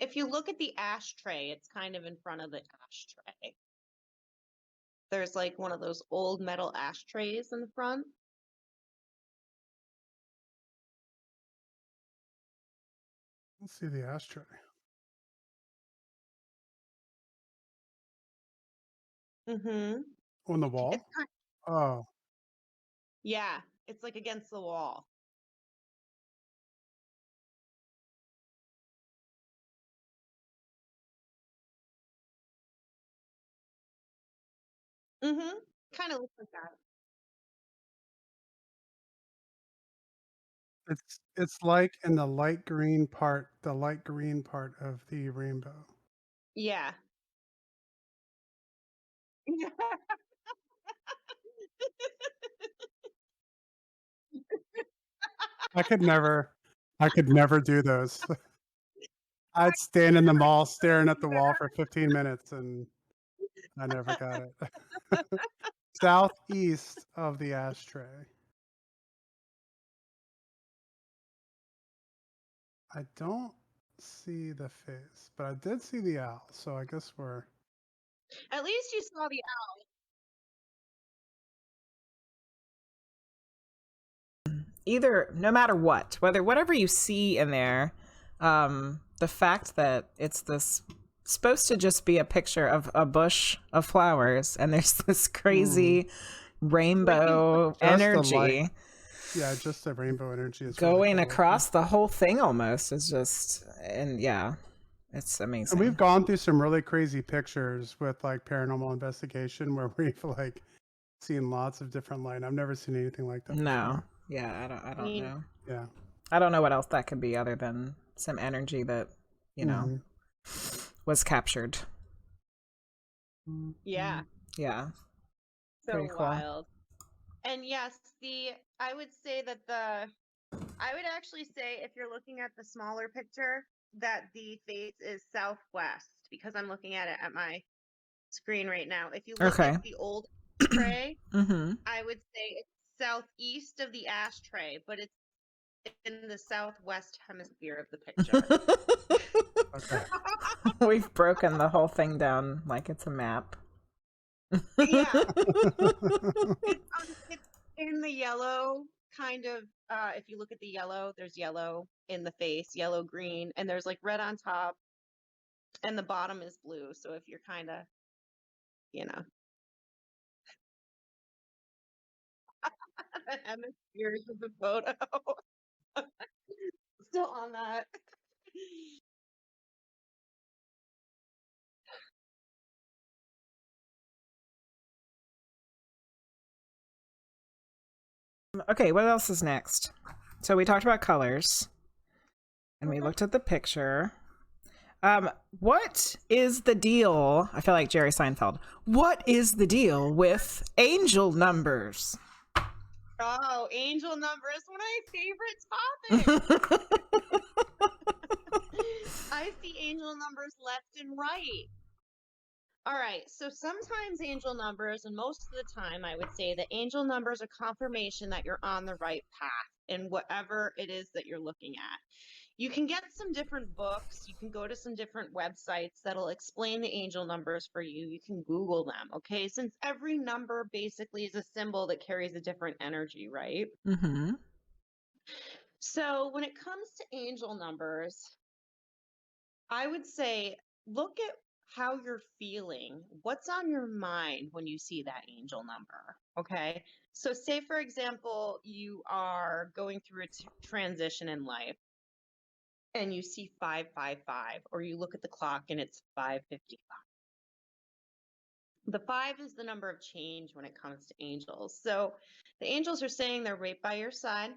If you look at the ashtray, it's kind of in front of the ashtray. There's like one of those old metal ashtrays in the front. Let's see the ashtray. Mm-hmm. On the wall? It's kind Oh, Yeah, it's like against the wall. Mm-hmm. Kind of looks like that. it's like in the light green part of the rainbow. Yeah. I could never do those. I'd stand in the mall staring at the wall for 15 minutes and I never got it. Southeast of the ashtray. I don't see the face, but I did see the owl, so I guess we're At least you saw the Either, no matter what, whatever you see in there, the fact that it's this supposed to just be a picture of a bush of flowers and there's this crazy rainbow Just the energy light. Yeah, just the rainbow energy is really going cool. across the whole thing almost is just, and yeah, it's amazing. And we've gone through some really crazy pictures with like paranormal investigation where we've like seen lots of different light. I've never seen anything like that No. before. Yeah, I don't know. Yeah. I don't know what else that could be other than some energy that, you know, was captured. Yeah. Yeah. So Pretty cool. wild. And yes, I would actually say if you're looking at the smaller picture that the face is southwest, because I'm looking at it at my screen right now. If you look at the old tray, I would say it's southeast of the ashtray, but it's in the southwest hemisphere of the picture. Okay. We've broken the whole thing down like it's a map. Yeah. It's in the yellow kind of, if you look at the yellow, there's yellow in the face, yellow, green, and there's like red on top, and the bottom is blue. So if you're kind of, you know, the hemispheres of the photo. Still on that. Okay, what else is next? So we talked about colors and we looked at the picture. What is the deal? I feel like Jerry Seinfeld. What is the deal with angel numbers? Oh, angel numbers, one of my favorite topics. I see angel numbers left and right. All right, so sometimes angel numbers, and most of the time, I would say that angel numbers are confirmation that you're on the right path in whatever it is that you're looking at. You can get some different books. You can go to some different websites that'll explain the angel numbers for you. You can Google them, okay? Since every number basically is a symbol that carries a different energy, right? Mm-hmm. So when it comes to angel numbers, I would say look at how you're feeling. What's on your mind when you see that angel number? Okay. So, say, for example, you are going through a transition in life and you see 555, or you look at the clock and it's 5:55. The 5 is the number of change when it comes to angels. So the angels are saying they're right by your side.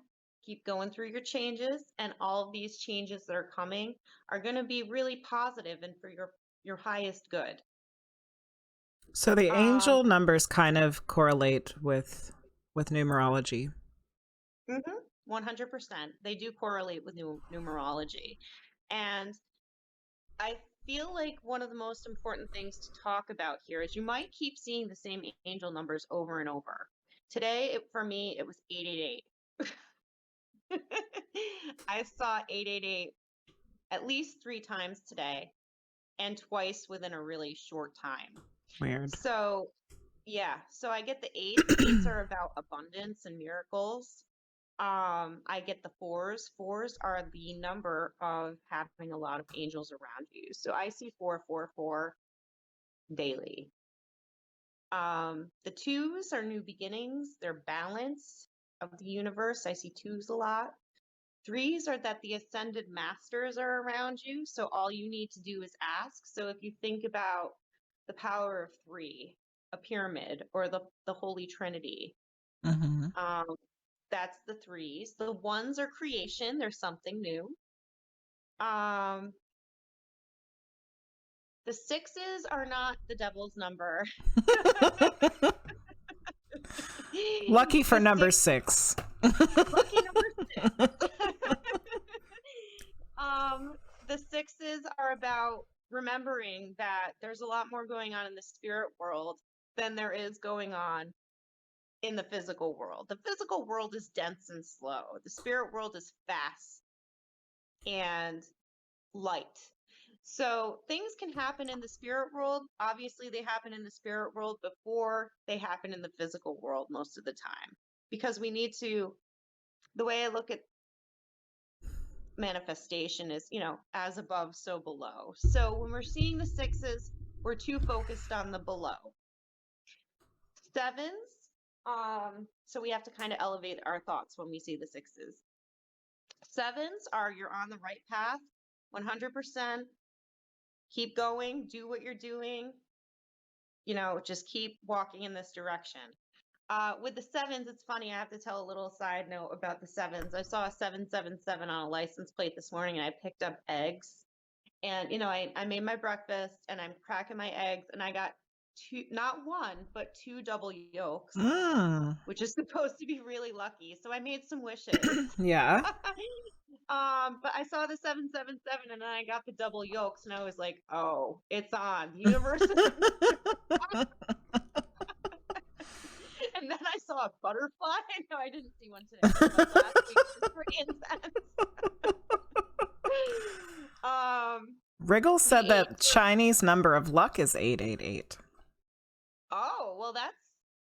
Keep going through your changes, and all of these changes that are coming are going to be really positive and for your highest good. So the angel numbers kind of correlate with numerology. 100%. They do correlate with numerology. And I feel like one of the most important things to talk about here is you might keep seeing the same angel numbers over and over. Today, for me, it was 888. I saw 888 at least 3 times today and twice within a really short time. Weird. So, yeah. So I get the 8s. 8s are about abundance and miracles. I get the 4s. 4s are the number of having a lot of angels around you. So I see 444 daily. The 2s are new beginnings. They're balance of the universe. I see 2s a lot. 3s are that the ascended masters are around you. So all you need to do is ask. So if you think about the power of 3, a pyramid, or the Holy Trinity, that's the 3s. The 1s are creation. There's something new. The 6s are not the devil's number. Lucky for number 6. Lucky number 6. The 6s are about remembering that there's a lot more going on in the spirit world than there is going on in the physical world. The physical world is dense and slow. The spirit world is fast and light. So things can happen in the spirit world. Obviously, they happen in the spirit world before they happen in the physical world most of the time. Because we need to, the way I look at manifestation is, as above, so below. So when we're seeing the 6s, we're too focused on the below. 7s, so we have to kind of elevate our thoughts when we see the 6s. 7s are you're on the right path, 100%. Keep going, do what you're doing. Just keep walking in this direction. With the 7s, it's funny. I have to tell a little side note about the 7s. I saw a 777 on a license plate this morning, and I picked up eggs. And, I made my breakfast, and I'm cracking my eggs, and I got 2, not 1, but 2 double yolks, which is supposed to be really lucky. So I made some wishes. Yeah. But I saw the 777, and then I got the double yolks, and I was like, oh, it's on. The universe is And then I saw a butterfly. No, I didn't see one today. But last week just for incense. Wriggle said that Chinese number of luck is 888. Oh, well, that's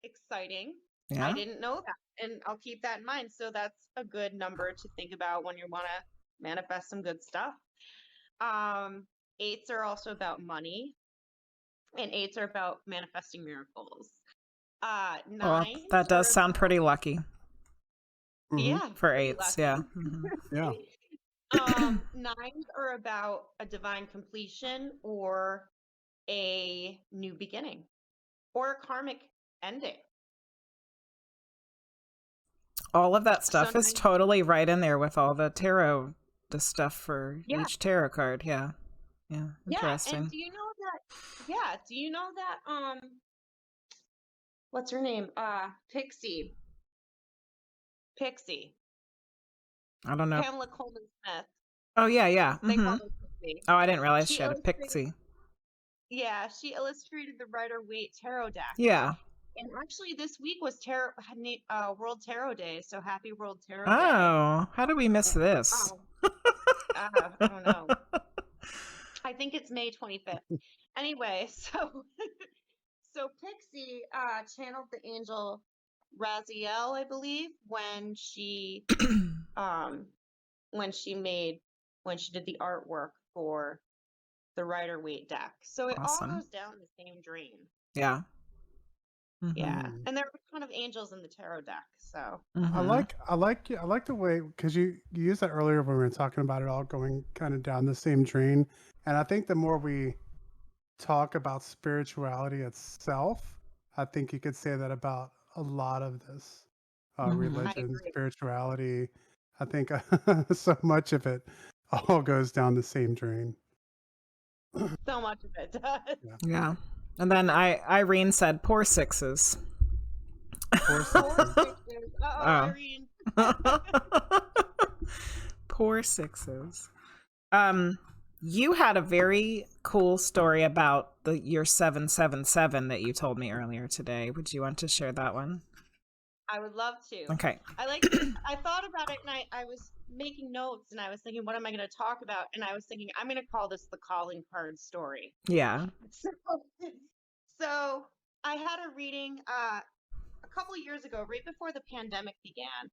exciting. Yeah. I didn't know that, and I'll keep that in mind. So that's a good number to think about when you want to manifest some good stuff. 8s are also about money, and 8s are about manifesting miracles. 9s. Well, that does sound pretty lucky. Yeah. For 8s, yeah. Yeah. 9s are about a divine completion or a new beginning or a karmic ending. All of that stuff is totally right in there with all the tarot, the stuff for each tarot card. Yeah. Yeah. Interesting. Yeah. And do you know that, what's her name? Pixie. I don't know. Pamela Coleman Smith. Oh, yeah, yeah. They call her Pixie. Oh, I didn't realize she had a pixie. Yeah, she illustrated the Rider-Waite Tarot deck. Yeah. And actually, this week was World Tarot Day, so happy World Tarot Day. Oh, how did we miss this? I don't know. I think it's May 25th. Anyway, so Pixie channeled the angel Raziel, I believe, when she did the artwork for the Rider-Waite deck. So it all goes down the same drain. Yeah. Yeah, and there are a ton of angels in the tarot deck. So I like the way, because you used that earlier when we were talking about it all going kind of down the same drain, and I think the more we talk about spirituality itself. I think you could say that about a lot of this I religion, agree. spirituality. I think so much of it all goes down the same drain. So much of it does. Yeah. And then Irene said, poor sixes. Poor Poor sixes. sixes. Uh-oh, Oh. Irene. Poor sixes. You had a very cool story about your 777 that you told me earlier today. Would you want to share that one? I would love to. Okay. I thought about it, and I was making notes, and I was thinking, what am I going to talk about? And I was thinking, I'm going to call this the calling card story. Yeah. So I had a reading a couple of years ago, right before the pandemic began,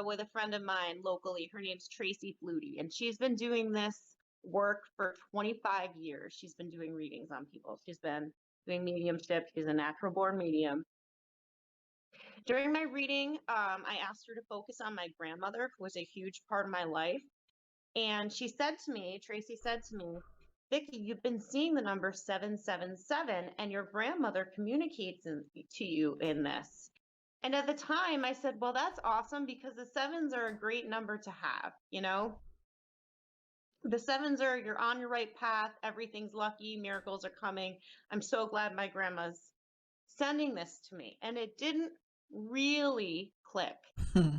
with a friend of mine locally. Her name's Tracy Flutie, and she's been doing this work for 25 years. She's been doing readings on people. She's been doing mediumship. She's a natural born medium. During my reading, I asked her to focus on my grandmother, who was a huge part of my life. And she said to me, Tracy said to me, Vicki, you've been seeing the number 777, and your grandmother communicates to you in this. And at the time, I said, well, that's awesome, because the sevens are a great number to have, you know? The sevens are, you're on your right path, everything's lucky, miracles are coming. I'm so glad my grandma's sending this to me. And it didn't really click.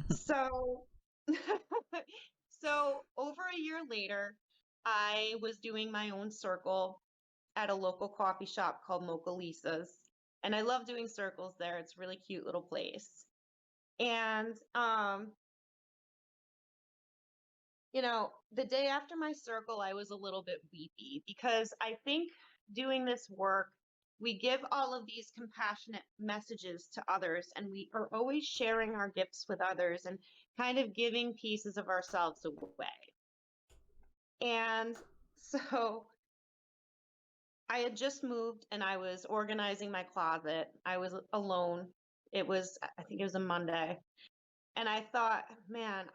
So over a year later, I was doing my own circle at a local coffee shop called Mocha Lisa's. And I love doing circles there. It's a really cute little place. And, you know, the day after my circle, I was a little bit weepy, because I think doing this work, we give all of these compassionate messages to others, and we are always sharing our gifts with others and kind of giving pieces of ourselves away. And so I had just moved, and I was organizing my closet. I was alone. I think it was a Monday. And I thought, man,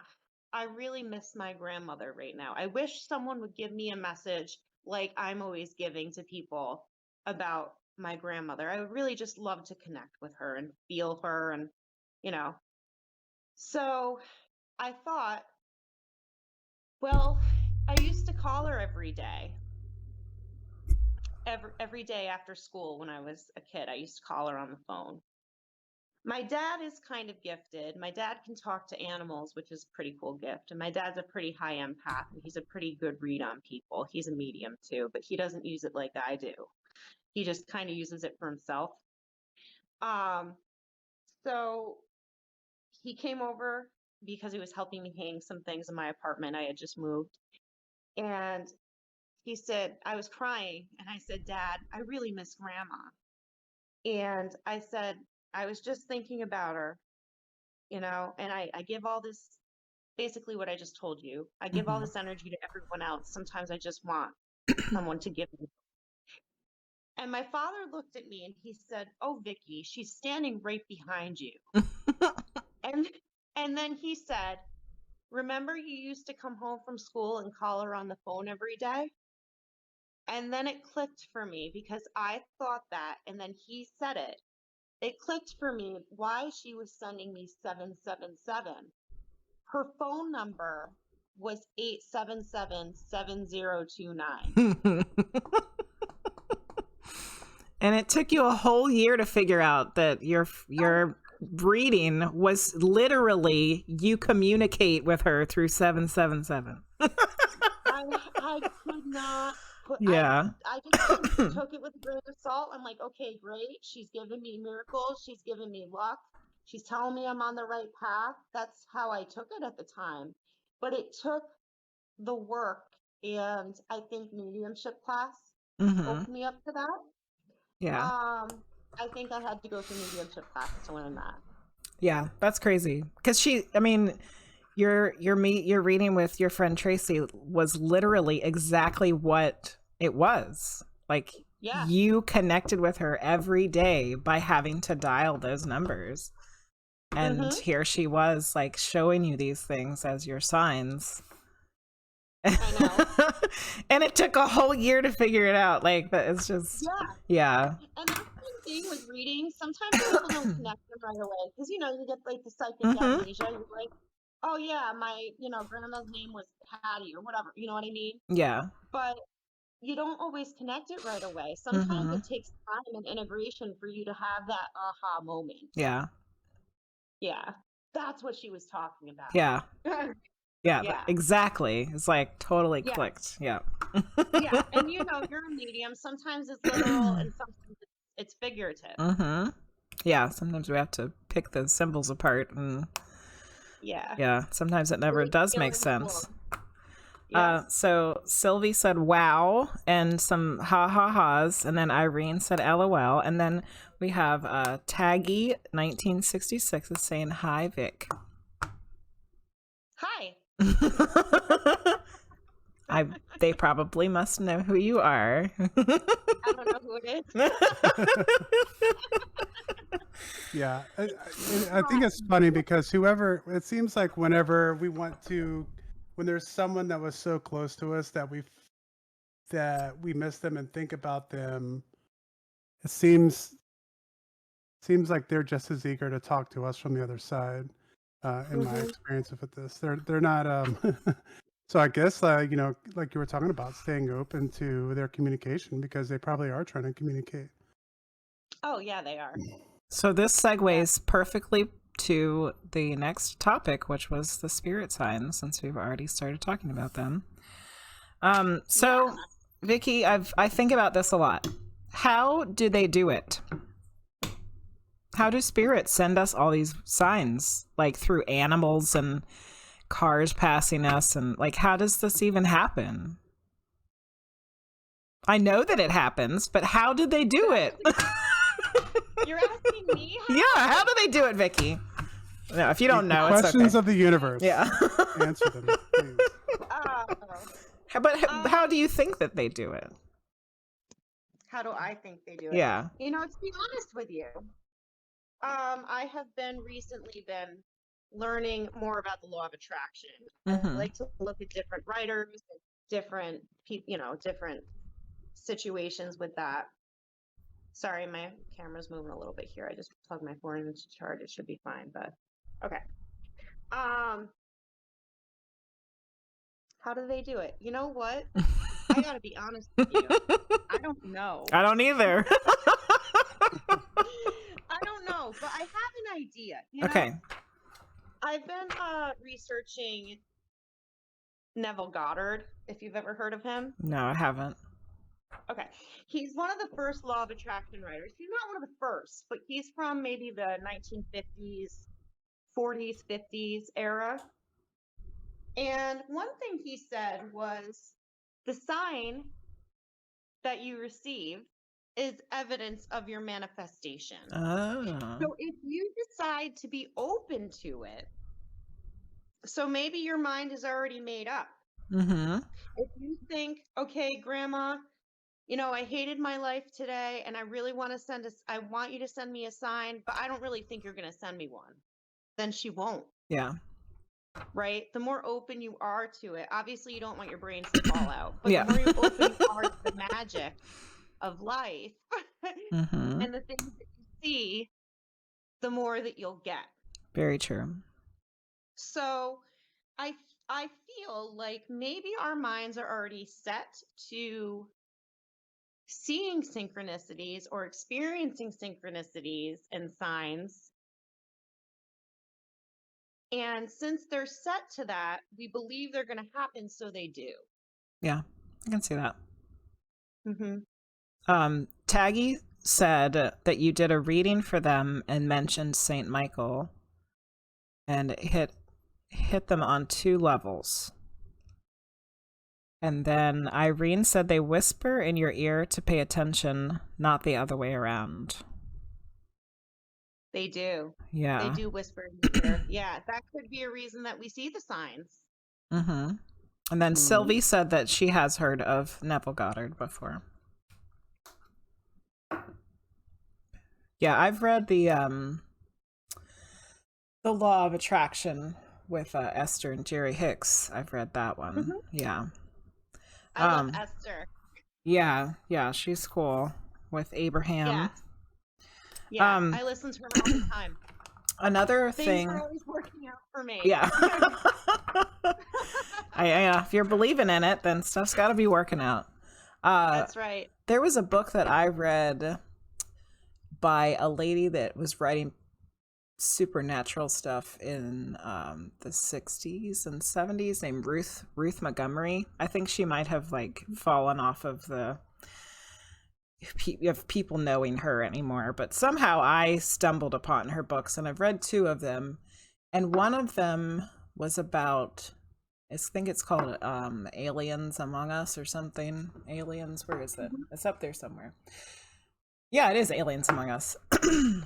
I really miss my grandmother right now. I wish someone would give me a message like I'm always giving to people about my grandmother. I would really just love to connect with her and feel her, and, you know. So I thought, well, I used to call her every day. Every day after school when I was a kid, I used to call her on the phone. My dad is kind of gifted. My dad can talk to animals, which is a pretty cool gift. And my dad's a pretty high empath, and he's a pretty good read on people. He's a medium too, but he doesn't use it like I do. He just kind of uses it for himself. So he came over because he was helping me hang some things in my apartment. I had just moved. And he said, I was crying, and I said, Dad, I really miss Grandma. And I said, I was just thinking about her, you know, and I give all this, basically what I just told you. I give all this energy to everyone else. Sometimes I just want someone to give me. And my father looked at me and he said, oh, Vicki, she's standing right behind you. And then he said, remember you used to come home from school and call her on the phone every day? And then it clicked for me, because I thought that, and then he said it. It clicked for me why she was sending me 777. Her phone number was 877-7029. And it took you a whole year to figure out that your reading was literally you communicate with her through 777. I could not put, yeah. I just took it with a grain of salt. I'm like, okay, great. She's giving me miracles. She's giving me luck. She's telling me I'm on the right path. That's how I took it at the time. But it took the work, and I think mediumship class opened me up to that. Yeah. I think I had to go through mediumship class to learn that. Yeah, that's crazy. Because your reading with your friend Tracy was literally exactly what it was. Like, yeah. You connected with her every day by having to dial those numbers. And here she was, like, showing you these things as your signs. I know. And it took a whole year to figure it out. Like, that is just, yeah. And that's the thing with reading. Sometimes people don't connect them right away because, you get like the psychic amnesia. You're like, oh yeah, my, grandma's name was Patty or whatever. You know what I mean? Yeah. But you don't always connect it right away. Sometimes it takes time and integration for you to have that aha moment. Yeah. Yeah. That's what she was talking about. Yeah. Yeah, Yeah. exactly. It's like totally clicked. Yeah. Yeah. And you're a medium. Sometimes it's literal and sometimes it's figurative. Yeah. Sometimes we have to pick the symbols apart, and yeah. Sometimes it never does make sense. So Sylvie said wow and some ha-ha-has, and then Irene said LOL, and then we have Taggy 1966 is saying hi, Vic. Hi. They probably must know who you are. I don't know who it is. Yeah, I think it's funny because it seems like whenever when there's someone that was so close to us that we miss them and think about them, it seems like they're just as eager to talk to us from the other side. In my experience with this, they're not. So I guess like you were talking about, staying open to their communication because they probably are trying to communicate. Oh yeah, they are. So this segues perfectly to the next topic, which was the spirit signs, since we've already started talking about them. Vicki, I think about this a lot. How do they do it? How do spirits send us all these signs, like through animals and cars passing us, and like, how does this even happen? I know that it happens, but how did they do it? You're asking me? How do they do it, Vicki? No, if you don't know, it's okay. Questions of the universe. Yeah. Answer them, please. But how do you think that they do it? How do I think they do it? Yeah. To be honest with you, I have recently been learning more about the law of attraction. I like to look at different writers, different different situations with that. Sorry, my camera's moving a little bit here. I just plugged my phone into charge. It should be fine, but okay. How do they do it? You know what? I gotta be honest with you. I don't know. I don't either. I don't know, but I have an idea. Okay. I've been researching Neville Goddard, if you've ever heard of him. No, I haven't. Okay. He's one of the first law of attraction writers. He's not one of the first, but he's from maybe the 1950s, 40s, 50s era. And one thing he said was the sign that you receive is evidence of your manifestation. Oh. So if you decide to be open to it, so maybe your mind is already made up. If you think, okay, Grandma, I hated my life today and I really want you to send me a sign, but I don't really think you're going to send me one. Then she won't. Yeah. Right? The more open you are to it, obviously you don't want your brains to fall out, but the more you open you are to the magic of life and the things that you see, the more that you'll get. Very true. So I feel like maybe our minds are already set to seeing synchronicities or experiencing synchronicities and signs. And since they're set to that, we believe they're going to happen, so they do. Yeah, I can see that. Taggy said that you did a reading for them and mentioned Saint Michael, and it hit them on 2 levels. And then Irene said they whisper in your ear to pay attention, not the other way around. They do. Yeah. They do whisper in your ear. Yeah, that could be a reason that we see the signs. And then Sylvie said that she has heard of Neville Goddard before. Yeah, I've read the Law of Attraction with Esther and Jerry Hicks. I've read that one. Yeah. I love Esther. Yeah, she's cool with Abraham. Yeah, I listen to her all the time. Another Things thing. are always working out for me. Yeah. If you're believing in it, then stuff's got to be working out. That's right. There was a book that I read by a lady that was writing supernatural stuff in the 60s and 70s named Ruth Montgomery. I think she might have like fallen off of the of people knowing her anymore, but somehow I stumbled upon her books, and I've read 2 of them, and one of them was about, I think it's called Aliens Among Us or something. Aliens, where is it? It's up there somewhere. Yeah, it is Aliens Among Us. I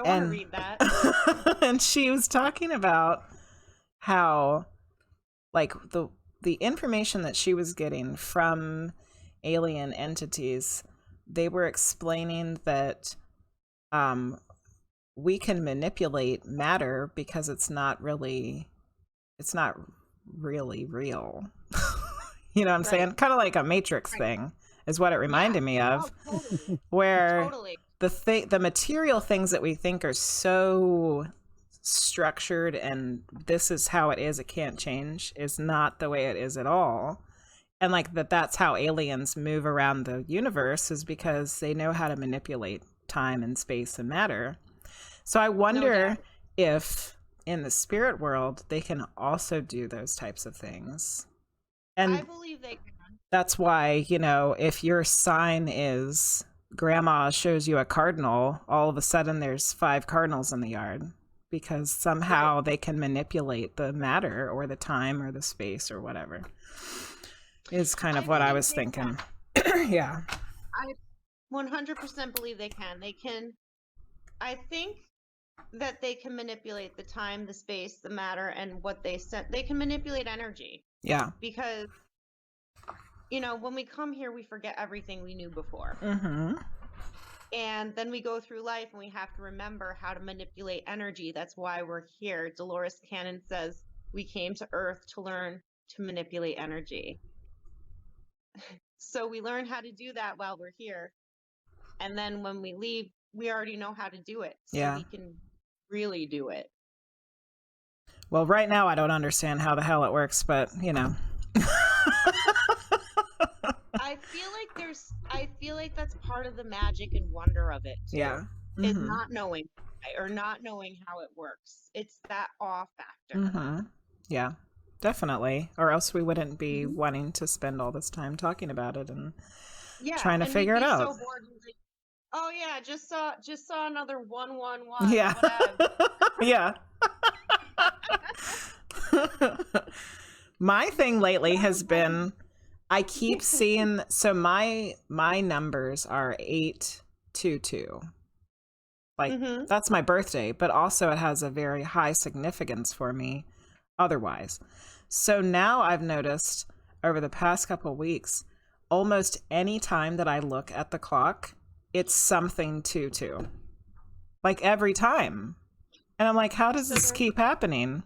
want to read that. And she was talking about how, like, the information that she was getting from alien entities, they were explaining that we can manipulate matter because it's not really real. You know what I'm saying? Kind of like a Matrix thing is what it reminded me of. Oh, totally. Where Totally. the material things that we think are so structured and this is how it is, it can't change, is not the way it is at all. And like that's how aliens move around the universe, is because they know how to manipulate time and space and matter. So I wonder if in the spirit world they can also do those types of things. And I believe they can. That's why, you know, if your sign is grandma shows you a cardinal, all of a sudden there's 5 cardinals in the yard, because somehow they can manipulate the matter or the time or the space or whatever. Is kind of what I was thinking. Yeah. I 100% believe they can. They can. I think that they can manipulate the time, the space, the matter, and what they sent. They can manipulate energy. Yeah. Because, you know, when we come here, we forget everything we knew before. And then we go through life and we have to remember how to manipulate energy. That's why we're here. Dolores Cannon says we came to Earth to learn to manipulate energy. So we learn how to do that while we're here. And then when we leave, we already know how to do it. So we can really do it. Well, right now I don't understand how the hell it works, but you know. I feel like that's part of the magic and wonder of it. Too, yeah. Is not knowing or not knowing how it works. It's that awe factor. Yeah. Definitely. Or else we wouldn't be wanting to spend all this time talking about it and trying to figure it out. So bored, like, oh yeah, just saw another 111. Yeah. Yeah. My thing lately has been, I keep seeing, so my numbers are 822. Like that's my birthday, but also it has a very high significance for me otherwise. So now I've noticed over the past couple of weeks, almost any time that I look at the clock, it's something 22. Like every time. And I'm like, how does this keep happening?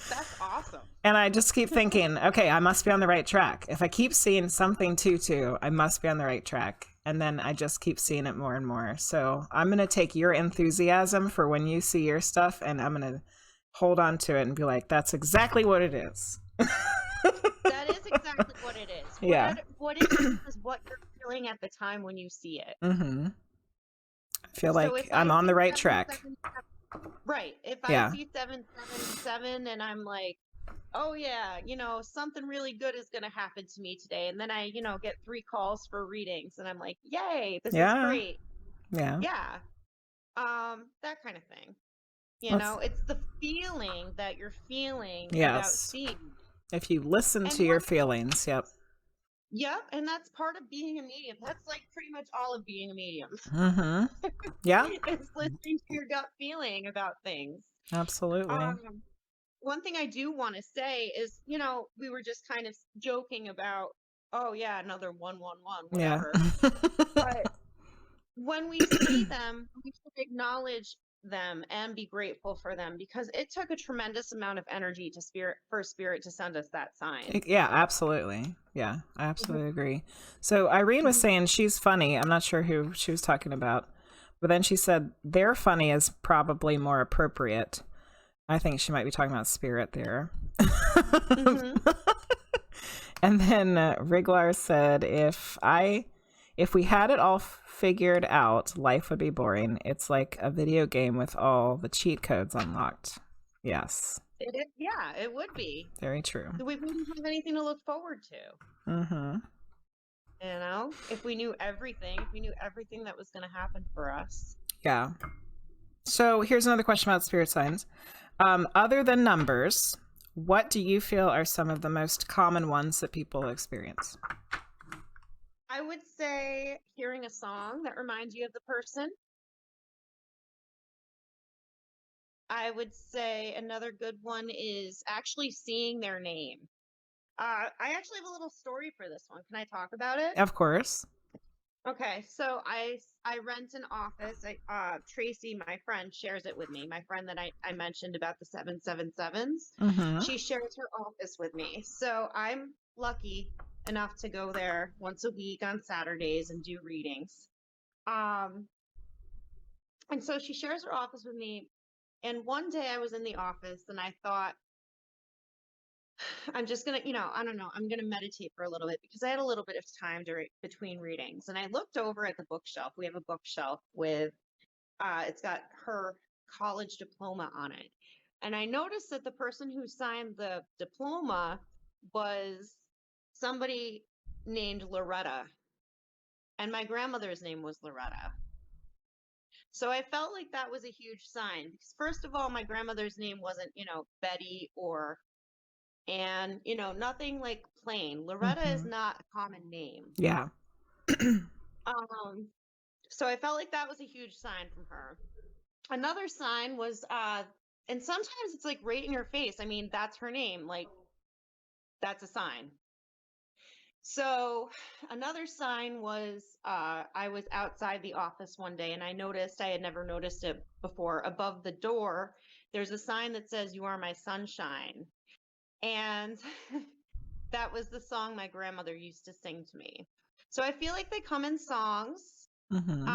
That's awesome. And I just keep thinking, okay, I must be on the right track. If I keep seeing something 22, I must be on the right track. And then I just keep seeing it more and more. So I'm going to take your enthusiasm for when you see your stuff, and I'm going to hold on to it and be like, that's exactly what it is. That is exactly what it is. What it is what you're feeling at the time when you see it. I feel like I'm on the right track. Right. If I see 777 and I'm like, oh yeah, you know, something really good is going to happen to me today. And then I, you know, get 3 calls for readings and I'm like, yay, this is great. Yeah. That kind of thing. You know, it's the feeling that you're feeling without seeing. If you listen to your feelings, Yep, and that's part of being a medium. That's like pretty much all of being a medium. Yeah. It's listening to your gut feeling about things. Absolutely. One thing I do want to say is, you know, we were just kind of joking about, oh yeah, another 111, whatever. But when we see them, we should acknowledge them and be grateful for them, because it took a tremendous amount of energy for spirit to send us that sign. Yeah, absolutely. Yeah, I absolutely agree. So Irene was saying she's funny. I'm not sure who she was talking about, but then she said they're funny is probably more appropriate. I think she might be talking about spirit there. And then Riglar said, if we had it all figured out, life would be boring. It's like a video game with all the cheat codes unlocked. Yes. Yeah, it would be. Very true. We wouldn't have anything to look forward to. Mm-hmm. You know, if we knew everything that was going to happen for us. Yeah. So here's another question about spirit signs. Other than numbers, what do you feel are some of the most common ones that people experience? I would say hearing a song that reminds you of the person. I would say another good one is actually seeing their name. I actually have a little story for this one. Can I talk about it? Of course. Okay, so I rent an office. Tracy, my friend, shares it with me. My friend that I mentioned about the 777s. Mm-hmm. She shares her office with me. So I'm lucky enough to go there once a week on Saturdays and do readings. And so she shares her office with me. And one day I was in the office and I thought, I'm just going to, I don't know, I'm going to meditate for a little bit, because I had a little bit of time between readings. And I looked over at the bookshelf. We have a bookshelf with, it's got her college diploma on it. And I noticed that the person who signed the diploma was somebody named Loretta. And my grandmother's name was Loretta. So I felt like that was a huge sign, because first of all, my grandmother's name wasn't, Betty and nothing like plain. Loretta is not a common name. Yeah. So I felt like that was a huge sign from her. Another sign was, and sometimes it's like right in your face. I mean, that's her name. Like, that's a sign. So another sign was, I was outside the office one day and I noticed, I had never noticed it before, above the door, there's a sign that says, "You are my sunshine." And that was the song my grandmother used to sing to me. So I feel like they come in songs. Mm-hmm.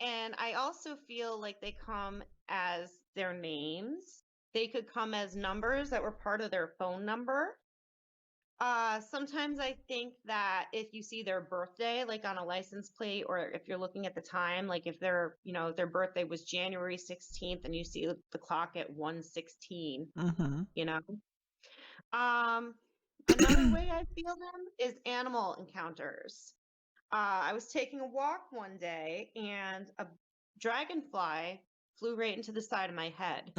And I also feel like they come as their names. They could come as numbers that were part of their phone number. Sometimes I think that if you see their birthday, like on a license plate, or if you're looking at the time, like if their birthday was January 16th and you see the clock at 1:16, Another way I feel them is animal encounters. I was taking a walk one day and a dragonfly flew right into the side of my head.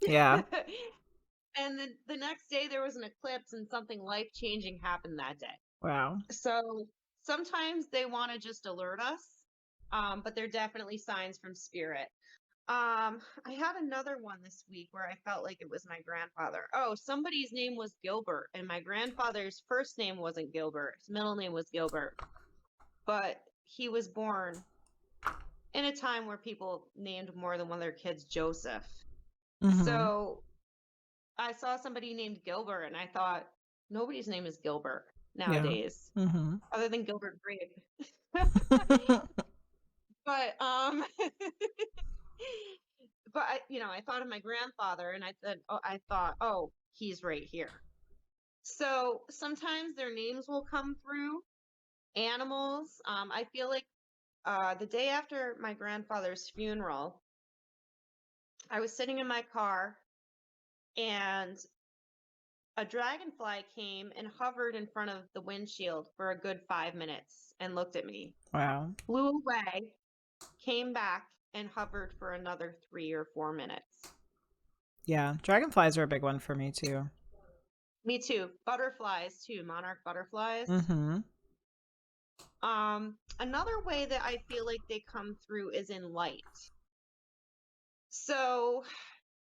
Yeah. And then the next day there was an eclipse and something life-changing happened that day. Wow. So sometimes they want to just alert us, but they're definitely signs from spirit. I had another one this week where I felt like it was my grandfather. Oh, somebody's name was Gilbert, and my grandfather's first name wasn't Gilbert. His middle name was Gilbert. But he was born in a time where people named more than one of their kids Joseph. So I saw somebody named Gilbert, and I thought, nobody's name is Gilbert nowadays, other than Gilbert Grape. But I thought of my grandfather, and I thought, oh, he's right here. So sometimes their names will come through. Animals. I feel like the day after my grandfather's funeral, I was sitting in my car, and a dragonfly came and hovered in front of the windshield for a good 5 minutes and looked at me. Wow. Flew away, came back, and hovered for another 3 or 4 minutes. Yeah, dragonflies are a big one for me too. Me too. Butterflies too, monarch butterflies. Another way that I feel like they come through is in light. So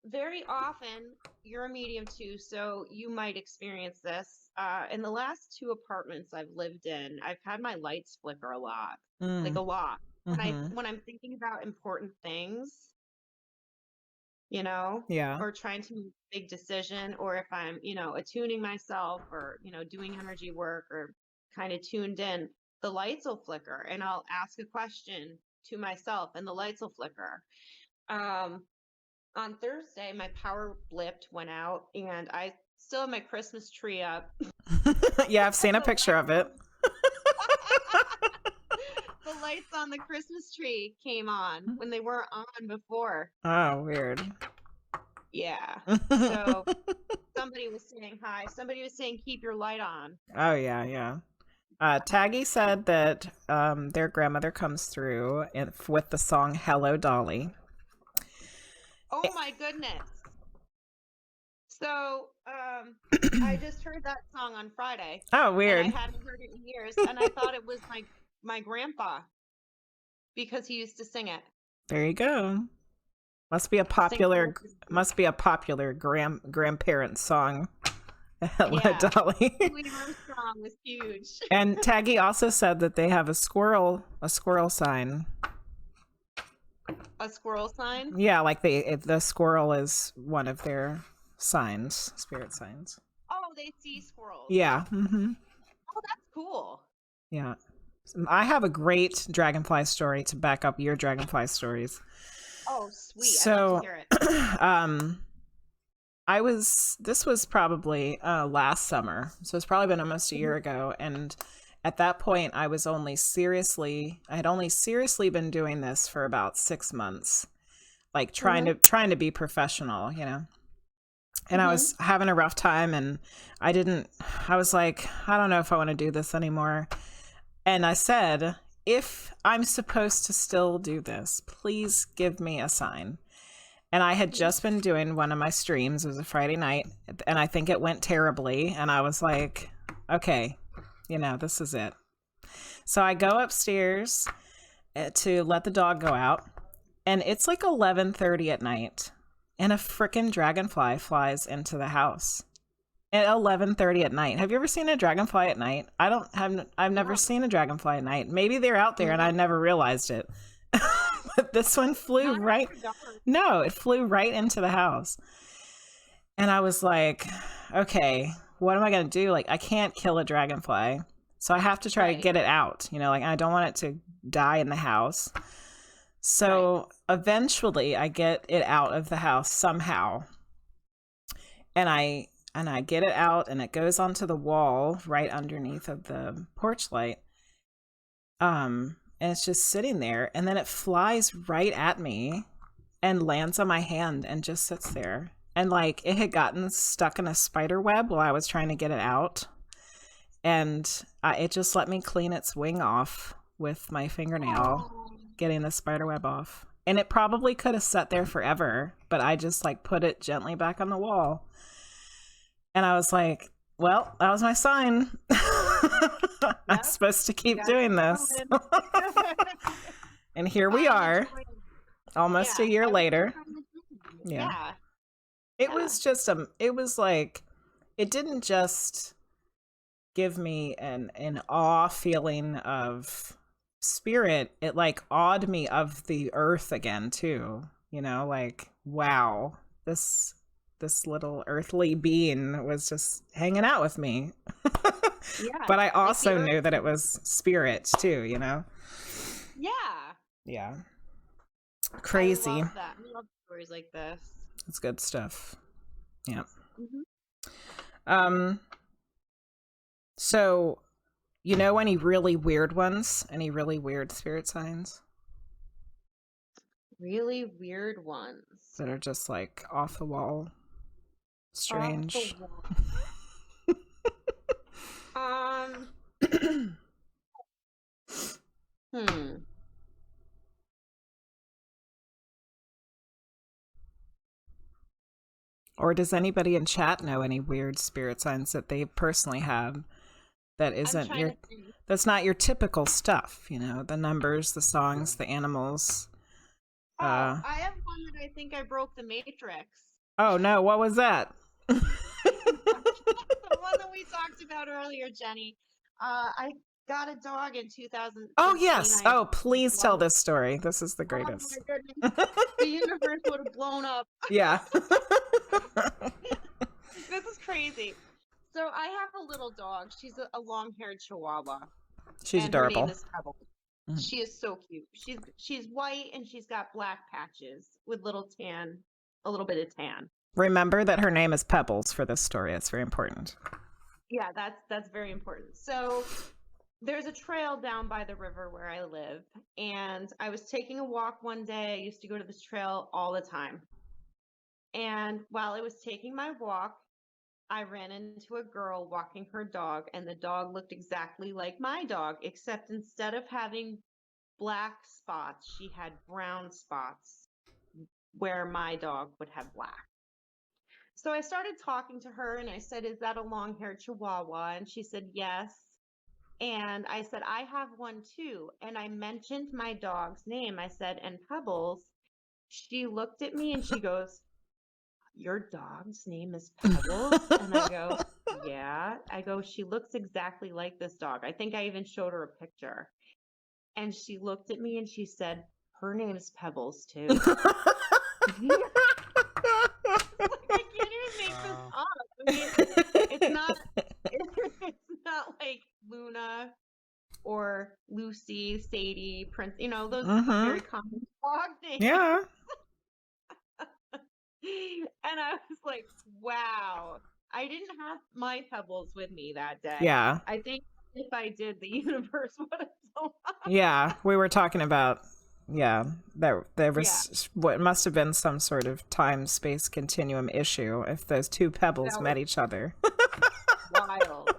very often, you're a medium too, so you might experience this. In the last 2 apartments I've lived in, I've had my lights flicker a lot, like a lot. when I'm thinking about important things, you know, Yeah. or trying to make a big decision, or if I'm, you know, attuning myself or, you know, doing energy work or kind of tuned in, the lights will flicker and I'll ask a question to myself and the lights will flicker. On Thursday, my power blipped, went out, and I still have my Christmas tree up. Yeah, I've seen a picture of it. The lights on the Christmas tree came on when they weren't on before. Oh, weird. Yeah. So somebody was saying hi. Somebody was saying keep your light on. Oh, yeah, yeah. Taggy said that their grandmother comes through with the song Hello, Dolly. Oh my goodness. So I just heard that song on Friday. Oh, weird. And I hadn't heard it in years, and I thought it was my grandpa because he used to sing it. There you go. Must be a popular grandparent song. Hello, Dolly. Louis Armstrong was huge. And Taggy also said that they have a squirrel sign. A squirrel sign? Yeah, like the squirrel is one of their signs, spirit signs. Oh, they see squirrels. Yeah. Oh, that's cool. Yeah. I have a great dragonfly story to back up your dragonfly stories. Oh, sweet. So, I'd love to hear it. This was probably last summer. So it's probably been almost a year ago. And at that point, I had only seriously been doing this for about 6 months, like trying to be professional, you know. And I was having a rough time, and I was like, I don't know if I want to do this anymore. And I said, if I'm supposed to still do this, please give me a sign. And I had just been doing one of my streams. It was a Friday night, and I think it went terribly. And I was like, okay, you know, this is it. So I go upstairs to let the dog go out, and it's like 11:30 at night, and a frickin' dragonfly flies into the house at 11:30 at night. Have you ever seen a dragonfly at night? I've never seen a dragonfly at night. Maybe they're out there and I never realized it. But this one flew it flew right into the house. And I was like, okay, what am I going to do? Like, I can't kill a dragonfly. So I have to try to get it out. You know, like, I don't want it to die in the house. So eventually I get it out of the house somehow. And I get it out, and it goes onto the wall right underneath of the porch light. And it's just sitting there, and then it flies right at me and lands on my hand and just sits there. And like, it had gotten stuck in a spider web while I was trying to get it out. And it just let me clean its wing off with my fingernail, getting the spider web off. And it probably could have sat there forever, but I just like put it gently back on the wall. And I was like, well, that was my sign. I'm supposed to keep doing this. And here we are, almost a year later. Yeah. It was like, it didn't just give me an awe feeling of spirit. It like awed me of the earth again too. You know, like, wow, this little earthly being was just hanging out with me. But I also knew that it was spirit too, you know? Yeah. Crazy. I love that. I love stories like this. It's good stuff. Yeah. So, you know any really weird ones? Any really weird spirit signs? Really weird ones. That are just like off the wall. Strange. Off the wall. Or does anybody in chat know any weird spirit signs that they've personally had that isn't that's not your typical stuff, you know, the numbers, the songs, the animals? I have one that I think I broke the Matrix. Oh no, what was that? The one that we talked about earlier, Jenny. I got a dog in 2000. Oh, yes. Oh, please tell this story. This is the Oh greatest. my goodness. The universe would have blown up. Yeah. This is crazy. So I have a little dog. She's a long-haired Chihuahua. She's and her adorable. name is Pebble. She is so cute. She's white and she's got black patches with a little bit of tan. Remember that her name is Pebbles for this story. It's very important. Yeah, that's very important. So there's a trail down by the river where I live, and I was taking a walk one day. I used to go to this trail all the time. And while I was taking my walk, I ran into a girl walking her dog, and the dog looked exactly like my dog, except instead of having black spots, she had brown spots where my dog would have black. So I started talking to her and I said, "Is that a long-haired Chihuahua?" And she said, "Yes." And I said, "I have one too." And I mentioned my dog's name. I said, "And Pebbles." She looked at me and she goes, "Your dog's name is Pebbles?" And I go, "Yeah." I go, "She looks exactly like this dog." I think I even showed her a picture. And she looked at me and she said, "Her name is Pebbles too." I can't even make this up. I mean, it's not like Luna or Lucy, Sadie, Prince, those very common dog names. Yeah. And I was like, wow, I didn't have my Pebbles with me that day. Yeah. I think if I did, the universe would have blown up. Yeah. We were talking about, there was what must have been some sort of time-space continuum issue if those two Pebbles met each other. Wild.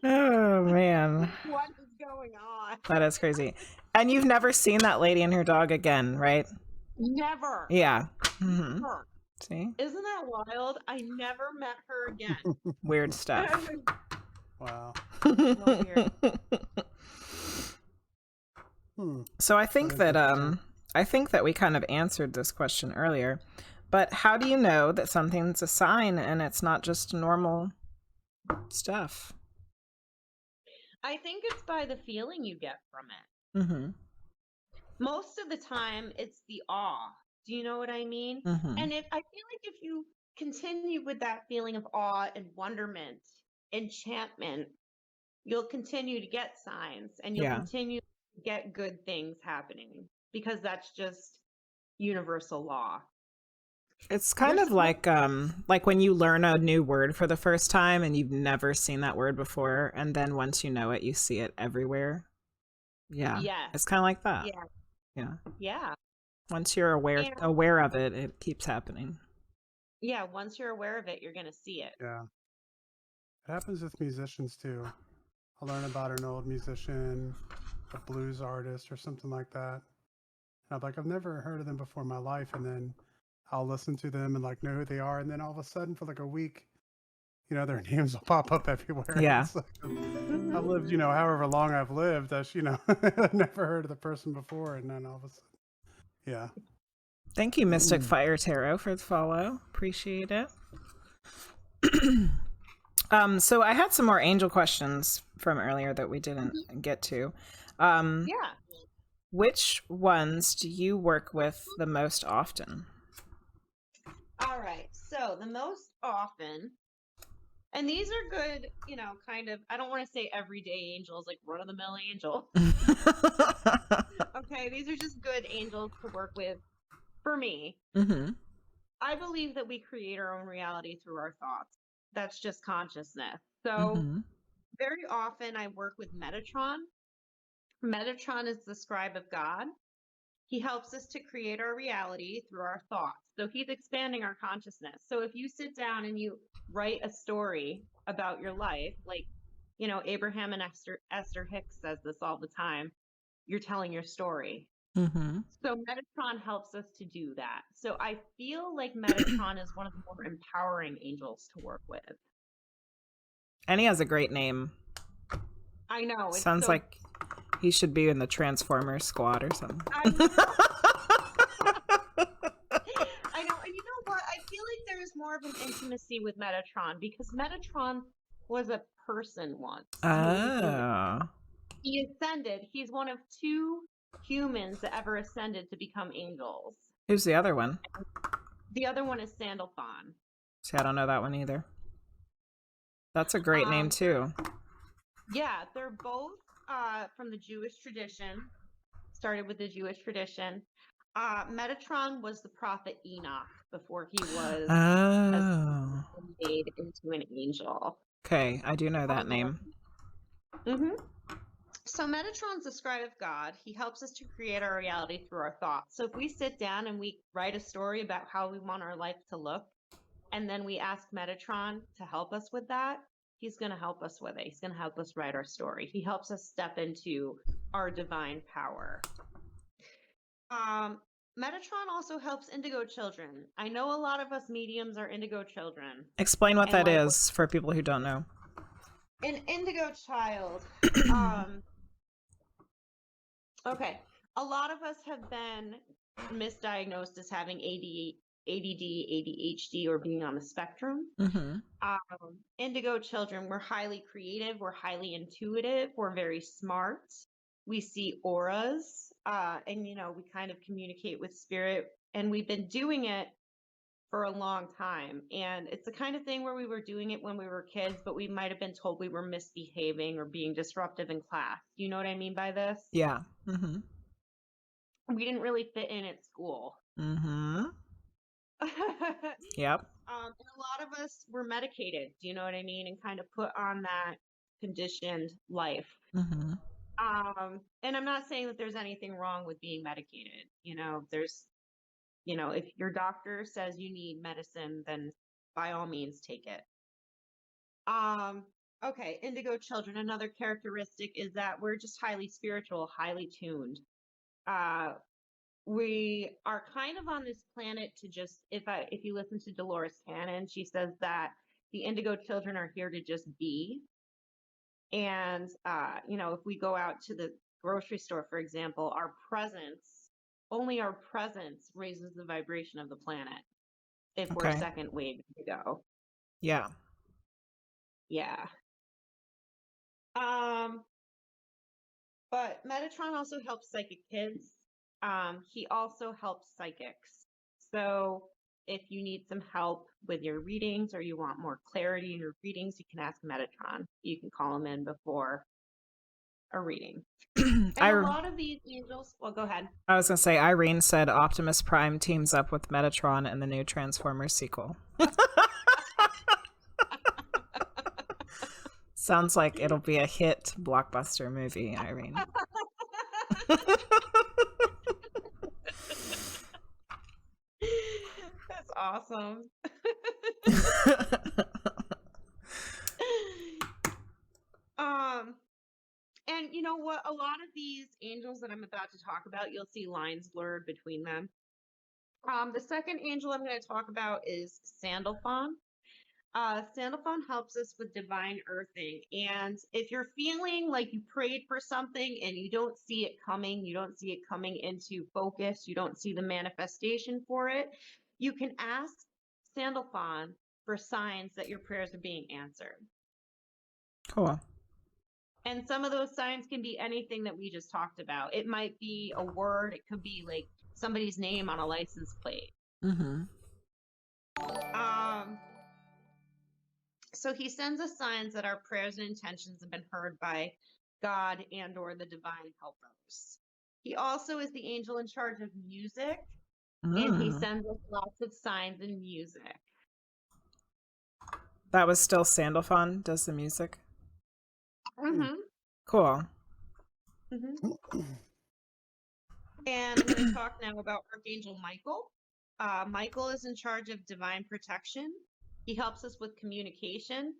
Oh, man. What is going on? That is crazy. And you've never seen that lady and her dog again, right? Never. Yeah. Never. See? Isn't that wild? I never met her again. Weird stuff. Wow. So I think that we kind of answered this question earlier, but how do you know that something's a sign and it's not just normal stuff? I think it's by the feeling you get from it. Mm-hmm. Most of the time, it's the awe. Do you know what I mean? Mm-hmm. And I feel like if you continue with that feeling of awe and wonderment, enchantment, you'll continue to get signs and you'll continue to get good things happening because that's just universal law. It's kind of like when you learn a new word for the first time and you've never seen that word before, and then once you know it, you see it everywhere. Yeah. Yeah. It's kind of like that. Yeah. Yeah. Yeah. Once you're aware of it, it keeps happening. Yeah, once you're aware of it, you're going to see it. Yeah. It happens with musicians too. I'll learn about an old musician, a blues artist or something like that. And I'm like, I've never heard of them before in my life. And then I'll listen to them and like know who they are. And then all of a sudden for like a week, their names will pop up everywhere. Yeah. Like, I've lived, however long I've lived, I've never heard of the person before. And then all of a sudden, yeah. Thank you, Mystic Fire Tarot, for the follow. Appreciate it. So I had some more angel questions from earlier that we didn't get to. Which ones do you work with the most often? All right. So the most often, and these are good, kind of, I don't want to say everyday angels, like run-of-the-mill angel. Okay, these are just good angels to work with for me. Mm-hmm. I believe that we create our own reality through our thoughts. That's just consciousness. So very often I work with Metatron. Metatron is the scribe of God. He helps us to create our reality through our thoughts. So he's expanding our consciousness. So if you sit down and you write a story about your life, like, Abraham and Esther Hicks says this all the time, you're telling your story. Mm-hmm. So Metatron helps us to do that. So I feel like Metatron is one of the more empowering angels to work with. And he has a great name. I know. Sounds like he should be in the Transformers squad or something. I know. And you know what? I feel like there is more of an intimacy with Metatron because Metatron was a person once. Oh. He ascended. He's one of 2 humans that ever ascended to become angels. Who's the other one? The other one is Sandalphon. See, I don't know that one either. That's a great name too. Yeah, they're both from the Jewish tradition. Started with the Jewish tradition. Metatron was the prophet Enoch before he was made into an angel. Okay, I do know that name. So Metatron's the scribe of God. He helps us to create our reality through our thoughts. So if we sit down and we write a story about how we want our life to look, and then we ask Metatron to help us with that, he's going to help us with it. He's going to help us write our story. He helps us step into our divine power. Metatron also helps Indigo Children. I know a lot of us mediums are Indigo Children. Explain what that is for people who don't know. An Indigo Child. Okay. A lot of us have been misdiagnosed as having ADD, ADHD, or being on the spectrum. Indigo Children, we're highly creative. We're highly intuitive. We're very smart. We see auras, and, you know, we kind of communicate with spirit, and we've been doing it for a long time. And it's the kind of thing where we were doing it when we were kids, but we might have been told we were misbehaving or being disruptive in class. You know what I mean by this? Yeah. We didn't really fit in at school. Yep. And a lot of us were medicated, do you know what I mean? And kind of put on that conditioned life. And I'm not saying that there's anything wrong with being medicated. You know, if your doctor says you need medicine, then by all means take it. Okay, Indigo Children, another characteristic is that we're just highly spiritual, highly tuned. We are kind of on this planet to just, if you listen to Dolores Cannon, she says that the Indigo Children are here to just be. And, you know, if we go out to the grocery store, for example, only our presence raises the vibration of the planet if we're second wave to go. Yeah. Yeah. But Metatron also helps psychic kids. He also helps psychics. So if you need some help with your readings or you want more clarity in your readings, you can ask Metatron. You can call him in before a reading. And a lot of these angels, well, go ahead. I was going to say, Irene said Optimus Prime teams up with Metatron in the new Transformers sequel. Sounds like it'll be a hit blockbuster movie, Irene. That's awesome. And you know what? A lot of these angels that I'm about to talk about, you'll see lines blurred between them. The second angel I'm going to talk about is Sandalphon. Sandalphon helps us with divine earthing. And if you're feeling like you prayed for something and you don't see it coming, you don't see it coming into focus, you don't see the manifestation for it, you can ask Sandalphon for signs that your prayers are being answered. Cool. And some of those signs can be anything that we just talked about. It might be a word. It could be like somebody's name on a license plate. So he sends us signs that our prayers and intentions have been heard by God and or the divine helpers. He also is the angel in charge of music, and he sends us lots of signs and music. That was still Sandalphon does the music? Cool. And I'm going to talk now about Archangel Michael. Michael is in charge of divine protection. He helps us with communication.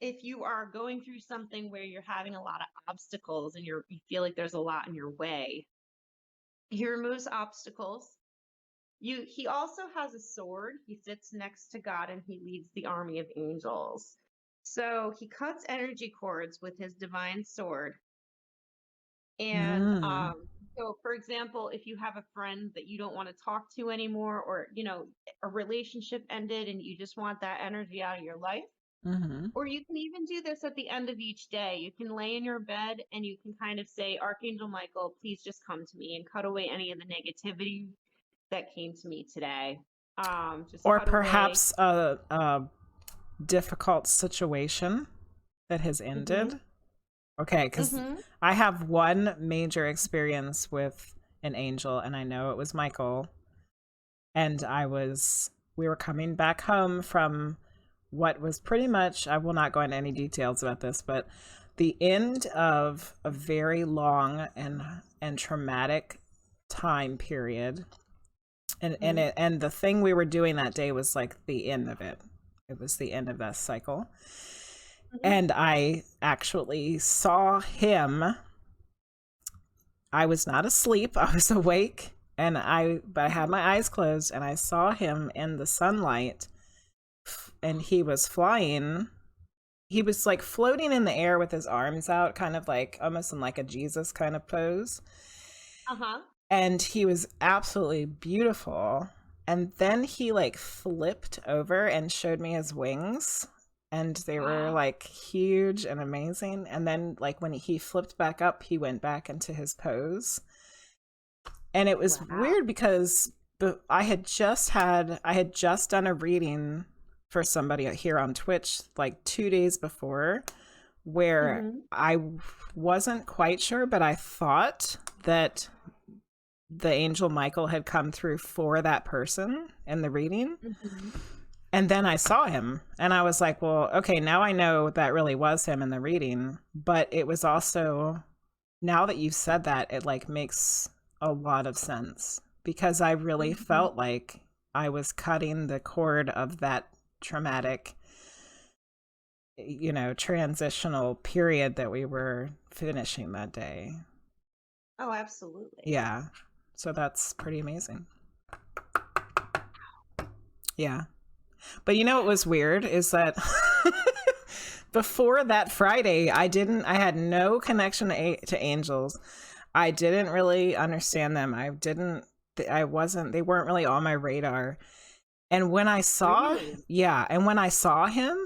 If you are going through something where you're having a lot of obstacles and you feel like there's a lot in your way, he removes obstacles. He also has a sword. He sits next to God and he leads the army of angels. So he cuts energy cords with his divine sword. And so, for example, if you have a friend that you don't want to talk to anymore, or, you know, a relationship ended and you just want that energy out of your life, Or you can even do this at the end of each day. You can lay in your bed and you can kind of say, Archangel Michael, please just come to me and cut away any of the negativity that came to me today. Just or cut away. perhaps a difficult situation that has ended. Okay, because I have one major experience with an angel, and I know it was Michael. And we were coming back home from what was pretty much, I will not go into any details about this, but the end of a very long and traumatic time period. And the thing we were doing that day was like the end of it. It was the end of that cycle. And I actually saw him. I was not asleep. I was awake, but I had my eyes closed, and I saw him in the sunlight, and he was flying. He was like floating in the air with his arms out, kind of like almost in like a Jesus kind of pose. And he was absolutely beautiful. And then he like flipped over and showed me his wings. And they were like huge and amazing. And then like when he flipped back up, he went back into his pose. And it was weird because I had just done a reading for somebody here on Twitch like 2 days before, where I wasn't quite sure, but I thought that the angel Michael had come through for that person in the reading. And then I saw him and I was like, well, okay, now I know that really was him in the reading. But it was also, now that you've said that, it like makes a lot of sense, because I really felt like I was cutting the cord of that traumatic, transitional period that we were finishing that day. Oh, absolutely. Yeah. So that's pretty amazing. Yeah. But what was weird is that before that Friday, I had no connection to angels. I didn't really understand them. They weren't really on my radar. And when I saw, when I saw him,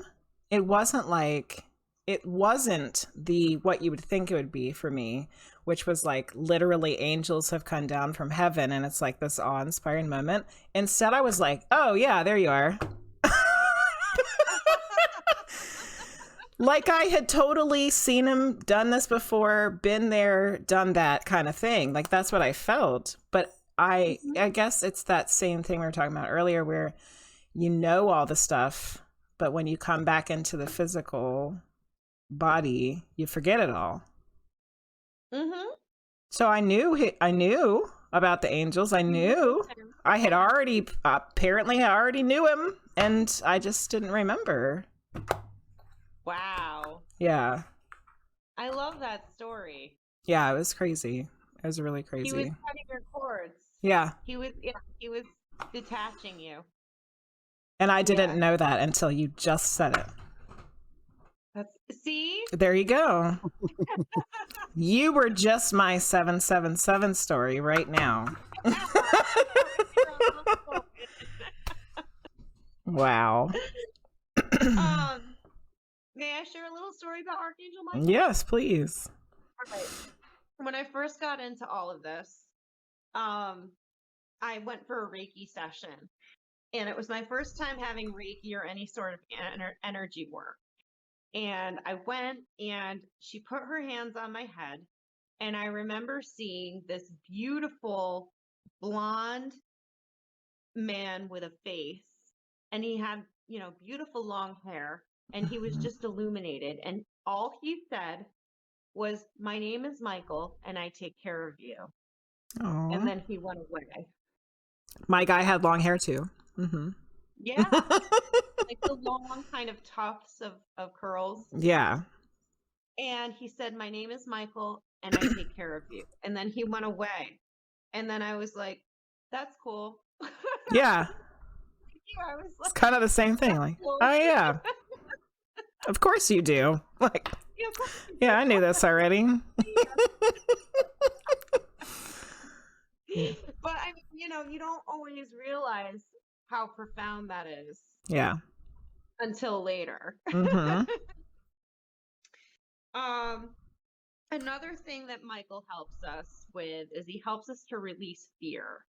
it wasn't what you would think it would be for me, which was like literally angels have come down from heaven. And it's like this awe-inspiring moment. Instead, I was like, oh yeah, there you are. Like I had totally seen him, done this before, been there, done that kind of thing. Like that's what I felt. But I guess it's that same thing we were talking about earlier, where all the stuff, but when you come back into the physical body, you forget it all. So I knew about the angels. I knew I had already knew him, and I just didn't remember. Wow. Yeah. I love that story. Yeah, it was crazy. It was really crazy. He was cutting your cords. Yeah. He was detaching you. And I didn't know that until you just said it. See? There you go. You were just my 777 story right now. Wow. May I share a little story about Archangel Michael? Yes, please. All right. When I first got into all of this, I went for a Reiki session, and it was my first time having Reiki or any sort of energy work. And I went, and she put her hands on my head, and I remember seeing this beautiful blonde man with a face, and he had, beautiful long hair, and he was just illuminated. And all he said was, "My name is Michael, and I take care of you." Aww. And then he went away. My guy had long hair too. Yeah. Like the long kind of tufts of curls. Yeah. And he said, "My name is Michael and I take care of you." And then he went away. And then I was like, "That's cool." Yeah. Yeah, I was It's like, kind of the same thing. Like, cool. oh yeah. Of course you do. Like, Yeah, of course you yeah, I knew this already. But I mean, you don't always realize how profound that is. Yeah. until later. Mm-hmm. Another thing that Michael helps us with is he helps us to release fear.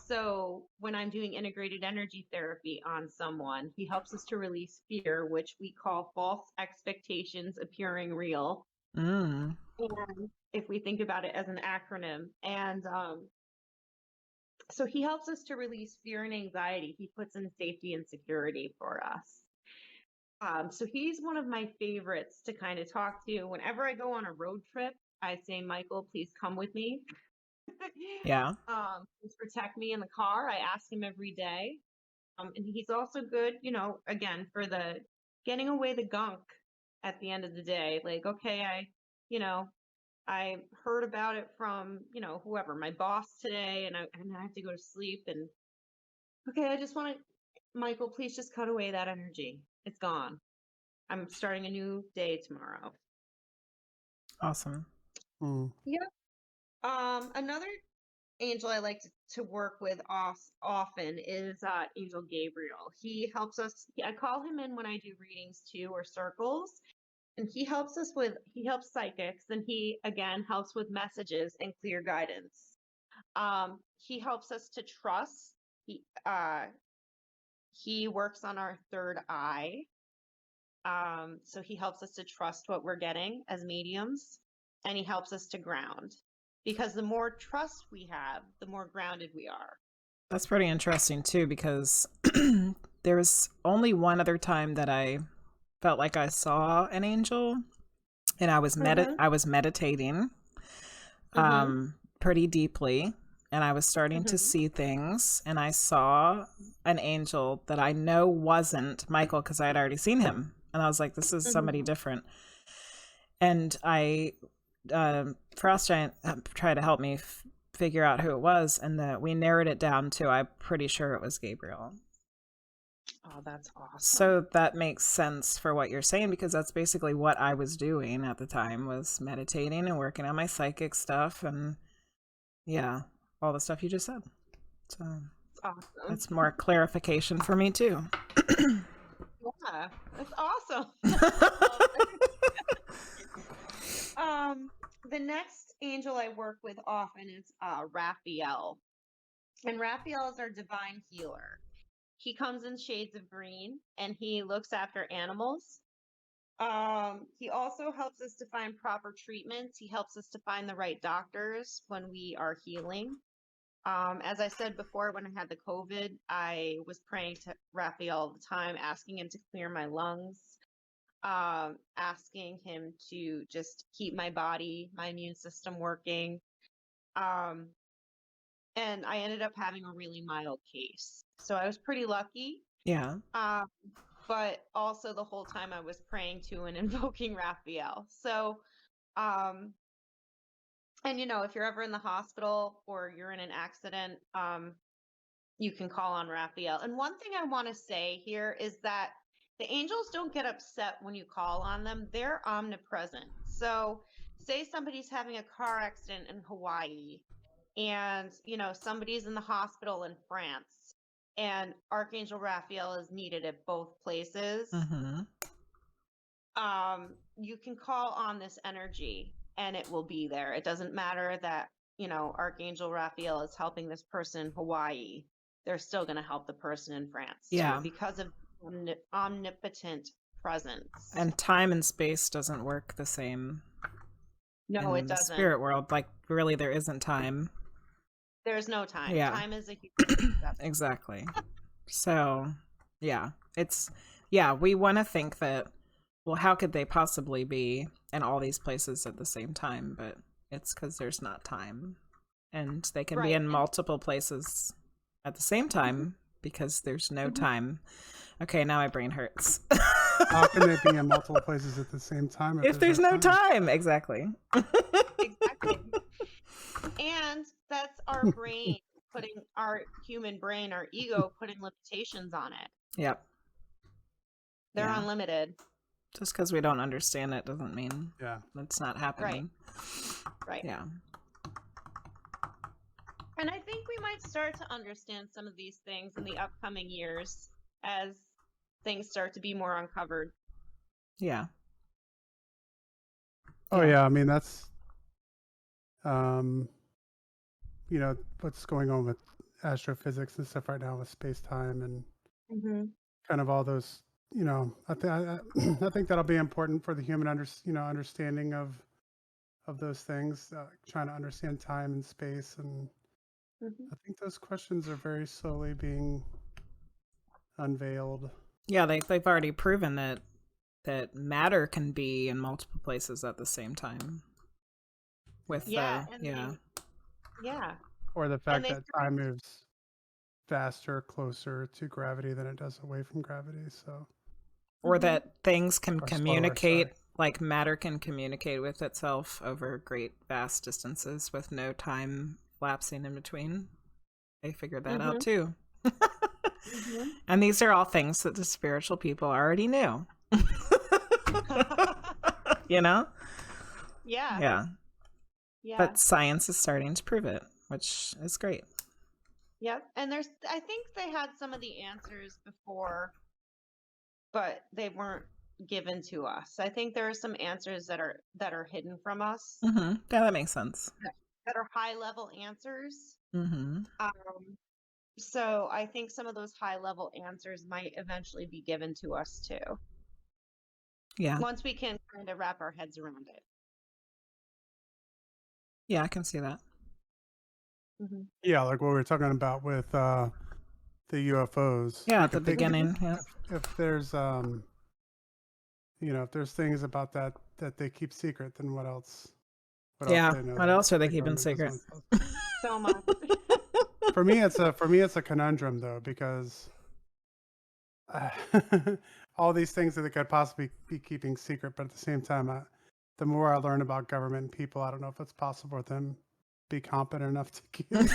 So when I'm doing integrated energy therapy on someone, he helps us to release fear, which we call false expectations appearing real. Mm. And if we think about it as an acronym, and so he helps us to release fear and anxiety. He puts in safety and security for us. So he's one of my favorites to kind of talk to. Whenever I go on a road trip, I say, Michael, please come with me. Yeah. Please protect me in the car. I ask him every day. And he's also good, again, for the getting away the gunk at the end of the day. Like, okay, I heard about it from, whoever, my boss today, and I have to go to sleep. And okay, I just want to, Michael, please just cut away that energy. It's gone. I'm starting a new day tomorrow. Awesome. Yeah. Another angel I like to work with often is Angel Gabriel. He helps us. I call him in when I do readings too, or circles, and he helps psychics, and he again helps with messages and clear guidance. He helps us to trust. He works on our third eye. So he helps us to trust what we're getting as mediums, and he helps us to ground, because the more trust we have, the more grounded we are. That's pretty interesting too, because there was only one other time that I felt like I saw an angel, and I was meditating pretty deeply, and I was starting to see things, and I saw an angel that I know wasn't Michael, because I had already seen him, and I was like, this is somebody different. And Frost Giant tried to help me figure out who it was, and we narrowed it down to, I'm pretty sure it was Gabriel. Oh, that's awesome. So that makes sense for what you're saying, because that's basically what I was doing at the time, was meditating and working on my psychic stuff, and yeah, all the stuff you just said. So awesome. That's more clarification for me too. Yeah, that's awesome. The next angel I work with often is Raphael. And Raphael is our divine healer. He comes in shades of green, and he looks after animals. He also helps us to find proper treatments. He helps us to find the right doctors when we are healing. As I said before, when I had the COVID, I was praying to Raphael all the time, asking him to clear my lungs, asking him to just keep my body, my immune system working. And I ended up having a really mild case. So I was pretty lucky. Yeah. But also the whole time I was praying to and invoking Raphael. So, and if you're ever in the hospital or you're in an accident, you can call on Raphael. And one thing I want to say here is that the angels don't get upset when you call on them. They're omnipresent. So say somebody's having a car accident in Hawaii, and, somebody's in the hospital in France, and Archangel Raphael is needed at both places. You can call on this energy and it will be there. It doesn't matter that, Archangel Raphael is helping this person in Hawaii. They're still going to help the person in France. Yeah. Too, because of omnipotent presence. And time and space doesn't work the same. No, it doesn't. In the spirit world, like, really, there isn't time. There's no time. Yeah. Time is a human concept. Exactly. So, yeah, we want to think that, well, how could they possibly be in all these places at the same time? But it's because there's not time. And they can be in multiple places at the same time because there's no time. Okay, now my brain hurts. How can they be in multiple places at the same time if there's no time? Exactly. Exactly. And that's our brain our human brain, our ego, putting limitations on it. Yep. They're unlimited. Just because we don't understand it doesn't mean it's not happening. Right. Yeah. And I think we might start to understand some of these things in the upcoming years as things start to be more uncovered. Yeah. Oh Yeah. yeah, I mean that's you know what's going on with astrophysics and stuff right now with space time and Mm-hmm. kind of all those. You know, I think that'll be important for the human understanding of those things, trying to understand time and space, and Mm-hmm. I think those questions are very slowly being unveiled. Yeah, they've already proven that matter can be in multiple places at the same time. With Yeah, yeah. Or the And fact they that time moves faster, closer to gravity than it does away from gravity. So, Or that things can or slower, communicate, sorry. like matter can communicate with itself over great vast distances with no time lapsing in between. They figured that out too. Mm-hmm. And these are all things that the spiritual people already knew. You know? Yeah. Yeah. Yeah. But science is starting to prove it, which is great. Yep. And I think they had some of the answers before, but they weren't given to us. I think there are some answers that are hidden from us. Mm-hmm. Yeah, that makes sense. That are high level answers. Mm-hmm. So I think some of those high level answers might eventually be given to us too. Yeah. Once we can kind of wrap our heads around it. Yeah, I can see that. Mm-hmm. Yeah, like what we were talking about with the UFOs. Yeah, at the beginning. Yeah. If there's if there's things about that they keep secret, then what else? What Yeah. else do they know What that else are they the keeping government doesn't secret? want to tell us? So much. For me, it's a conundrum though, because all these things that they could possibly be keeping secret, but at the same time, the more I learn about government and people, I don't know if it's possible for them be competent enough to keep to know these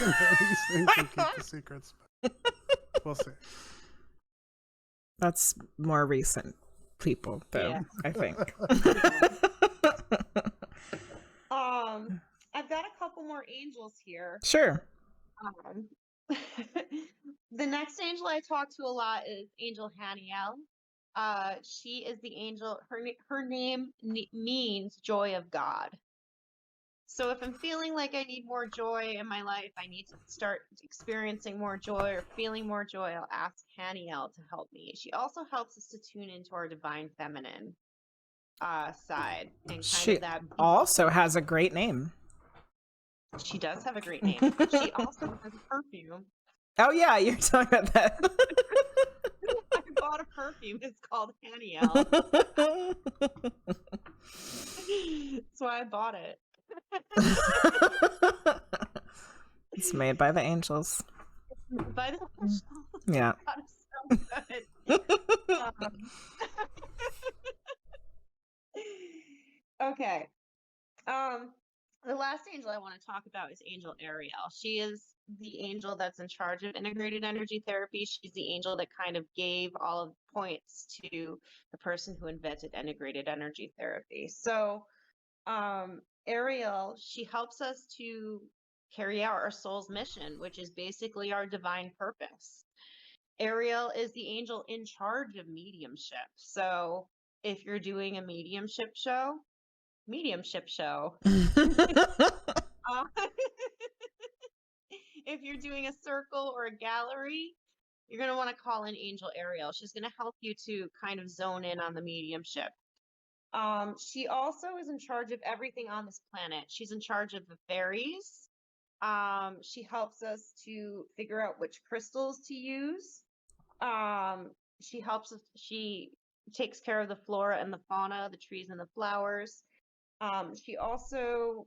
things and keep the secrets. But we'll see. That's more recent people, though, Yeah. I think. I've got a couple more angels here. Sure. The next angel I talk to a lot is Angel Haniel. She is the angel. Her name means joy of God. So if I'm feeling like I need more joy in my life, I need to start experiencing more joy or feeling more joy, I'll ask Haniel to help me. She also helps us to tune into our divine feminine side and kind She of that. also has a great name. She does have a great name. She also has a perfume. Oh, yeah, you're talking about that. I bought a perfume. It's called Haniel. That's why I bought it. It's made by the angels. By the angels. Yeah. God, it's so good. Okay. The last angel I want to talk about is Angel Ariel. She is the angel that's in charge of integrated energy therapy. She's the angel that kind of gave all of the points to the person who invented integrated energy therapy. So, Ariel, she helps us to carry out our soul's mission, which is basically our divine purpose. Ariel is the angel in charge of mediumship. So, if you're doing a mediumship show, if you're doing a circle or a gallery, you're going to want to call in Angel Ariel. She's going to help you to kind of zone in on the mediumship. She also is in charge of everything on this planet. She's in charge of the fairies. She helps us to figure out which crystals to use. She helps us, she takes care of the flora and the fauna, the trees and the flowers. She also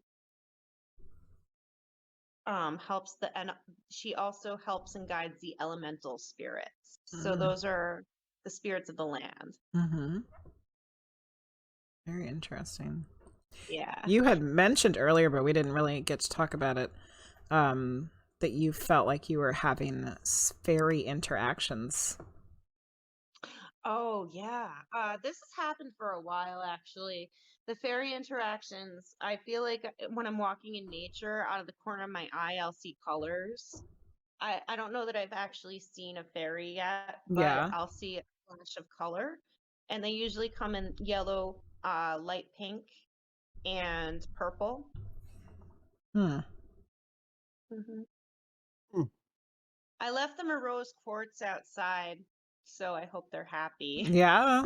she also helps and guides the elemental spirits. So those are the spirits of the land. Mm-hmm. Very interesting. Yeah. You had mentioned earlier, but we didn't really get to talk about it, that you felt like you were having fairy interactions. Oh, yeah. This has happened for a while, actually. The fairy interactions, I feel like when I'm walking in nature, out of the corner of my eye, I'll see colors. I don't know that I've actually seen a fairy yet, but Yeah. I'll see flash of color, and they usually come in yellow, light pink, and purple. Hmm. I left them a rose quartz outside, so I hope they're happy. Yeah.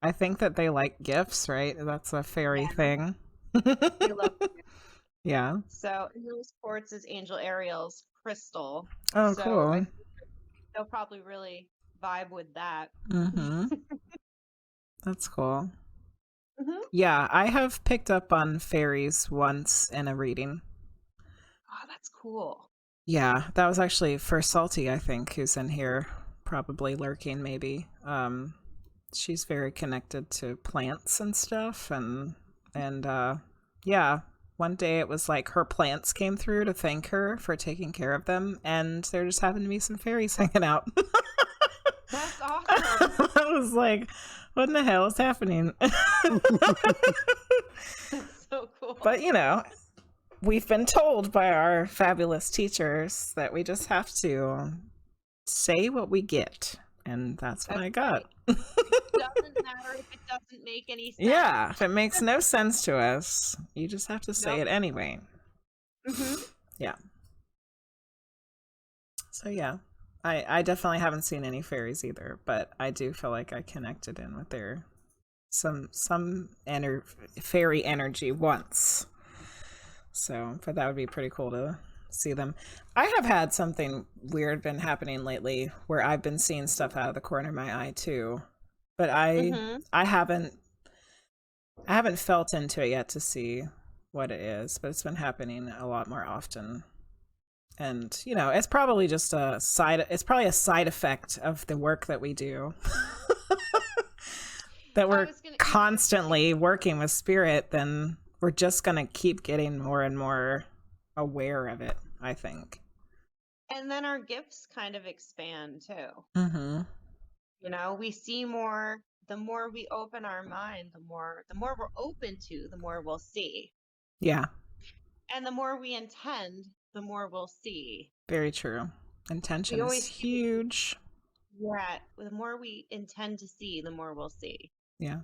I think that they like gifts, right? That's a fairy thing. They love it. Yeah. So rose quartz is Angel Ariel's crystal. Oh, so cool. I think they'll probably really vibe with that. That's cool. Yeah, I have picked up on fairies once in a reading. Oh, that's cool. Yeah, that was actually for Salty, I think, who's in here, probably lurking maybe. She's very connected to plants and stuff, and yeah, one day it was like her plants came through to thank her for taking care of them, and there just happened to be some fairies hanging out. That's awesome. I was like, what in the hell is happening? That's so cool. But you know, we've been told by our fabulous teachers that we just have to say what we get, and that's what I got. It doesn't matter if it doesn't make any sense. Yeah, if it makes no sense to us, you just have to say it anyway. Yeah. So yeah, I definitely haven't seen any fairies either, but I do feel like I connected in with their some fairy energy once. So, but that would be pretty cool to see them. I have had something weird been happening lately where I've been seeing stuff out of the corner of my eye too, but I haven't felt into it yet to see what it is, but it's been happening a lot more often. And you know, it's probably just a side effect of the work that we do. That we're constantly working with spirit, then we're just going to keep getting more and more aware of it, I think. And then our gifts kind of expand too. You know, we see more. The more we open our mind, the more we're open to, the more we'll see. Yeah. And the more we intend, the more we'll see. Very true. Intention is huge. Yeah. The more we intend to see, the more we'll see. Yeah.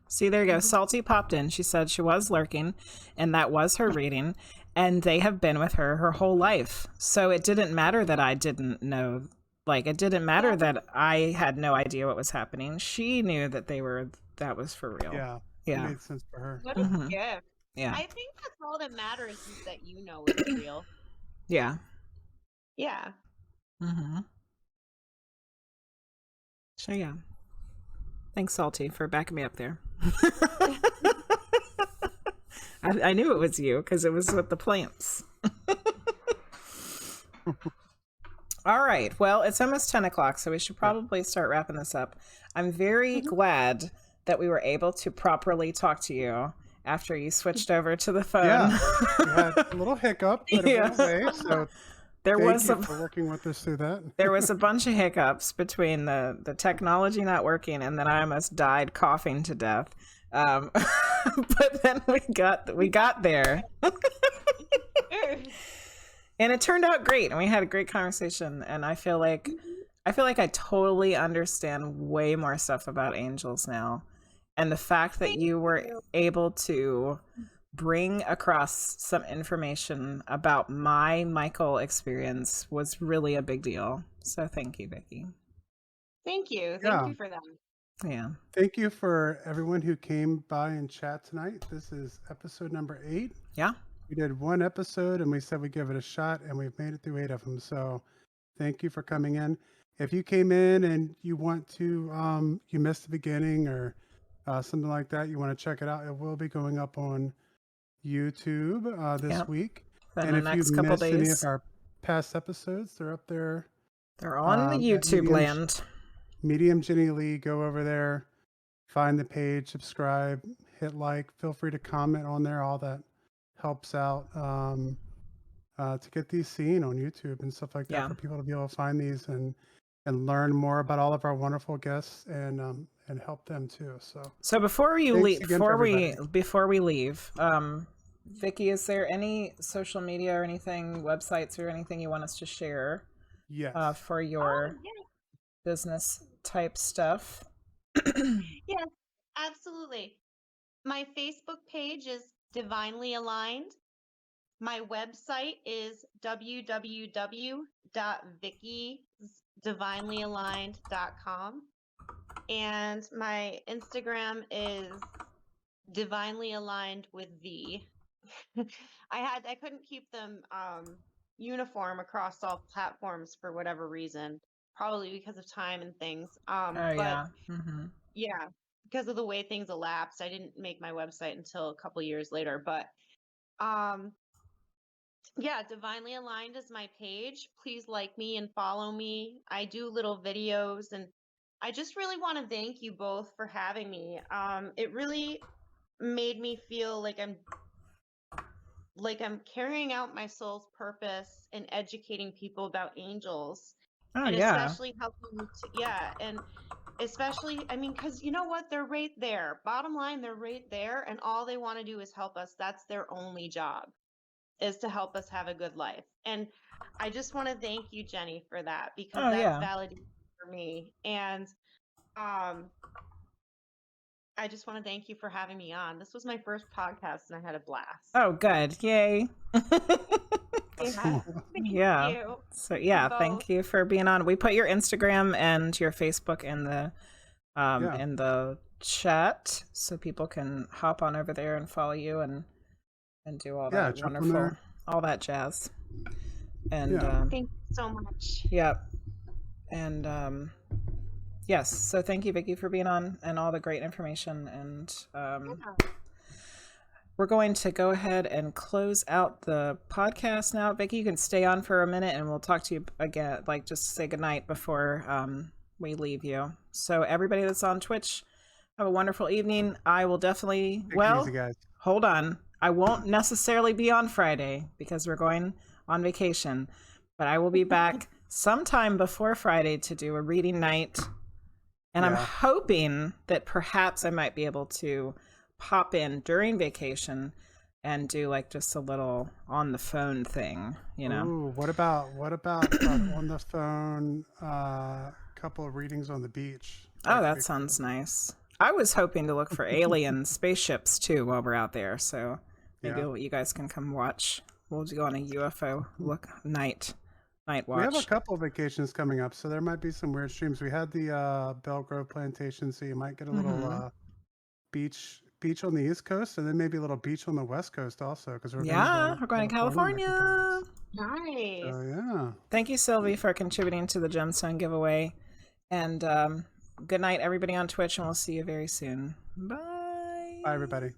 See, there you go. Salty popped in. She said she was lurking, and that was her reading, and they have been with her whole life. So it didn't matter that I didn't know. Like, it didn't matter that I had no idea what was happening. She knew that that was for real. Yeah. Yeah. It made sense for her. What a gift. Yeah. I think that's all that matters is that you know it's real. Yeah. Yeah. So, yeah. Thanks, Salty, for backing me up there. I knew it was you because it was with the plants. All right. Well, it's almost 10 o'clock, so we should probably start wrapping this up. I'm very glad that we were able to properly talk to you after you switched over to the phone. Yeah. We had a little hiccup, but it went away, so there thank was you for working with us through that. There was a bunch of hiccups between the technology not working and then I almost died coughing to death. But then we got there. And it turned out great, and we had a great conversation, and I feel like I totally understand way more stuff about angels now. And the fact that you were able to bring across some information about my Michael experience was really a big deal. So thank you, Vicki. Thank you. Thank you for that. Yeah. Thank you for everyone who came by and chat tonight. This is episode number 8. Yeah. We did one episode and we said we'd give it a shot, and we've made it through 8 of them. So thank you for coming in. If you came in and you want to, you missed the beginning or something like that, you want to check it out, it will be going up on YouTube this week. And if next you couple missed days. any of our past episodes, they're up there. They're on the YouTube land. Medium Jenny Lee, go over there, find the page, subscribe, hit like, feel free to comment on there. All that helps out to get these seen on YouTube and stuff like that for people to be able to find these and learn more about all of our wonderful guests and help them too. So before we leave, Vicki, is there any social media or anything, websites or anything you want us to share? Yes. For your business type stuff. Yes, absolutely. My Facebook page is Divinely Aligned. My website is www.vickydivinelyaligned.com. And my Instagram is Divinely Aligned with V. I couldn't keep them uniform across all platforms for whatever reason, probably because of time and things. Yeah. Yeah, because of the way things elapsed, I didn't make my website until a couple years later. But yeah, Divinely Aligned is my page. Please like me and follow me. I do little videos, and I just really want to thank you both for having me. It really made me feel like I'm carrying out my soul's purpose in educating people about angels. Oh, And yeah. especially helping to, and especially, I mean, because you know what? They're right there. Bottom line, they're right there. And all they want to do is help us. That's their only job, is to help us have a good life. And I just want to thank you, Jenny, for that, because Oh, that's yeah. validating for me. And I just want to thank you for having me on. This was my first podcast and I had a blast. Oh, good. Yay. Yeah. You. So yeah, both. thank you for being on. We put your Instagram and your Facebook in the chat so people can hop on over there and follow you and do all that wonderful, all that jazz. And thank you so much. Yep. And yes, so thank you, Vicki, for being on and all the great information. And we're going to go ahead and close out the podcast now. Vicki, you can stay on for a minute and we'll talk to you again, like just say goodnight before we leave you. So everybody that's on Twitch, have a wonderful evening. I will definitely, easy, guys. Hold on. I won't necessarily be on Friday because we're going on vacation, but I will be back sometime before Friday to do a reading night. And I'm hoping that perhaps I might be able to pop in during vacation and do like just a little on the phone thing, you know. Ooh, what about on the phone, couple of readings on the beach? Oh, that sounds nice. I was hoping to look for alien spaceships too while we're out there, so maybe you guys can come watch. We'll go on a UFO night watch. We have a couple of vacations coming up, so there might be some weird streams. We had the Belgrove Plantation, so you might get a little beach on the East Coast, and then maybe a little beach on the West Coast also, because we're going to California. Nice. So yeah. Thank you, Sylvie, for contributing to the gemstone giveaway, and good night, everybody on Twitch, and we'll see you very soon. Bye. Bye, everybody.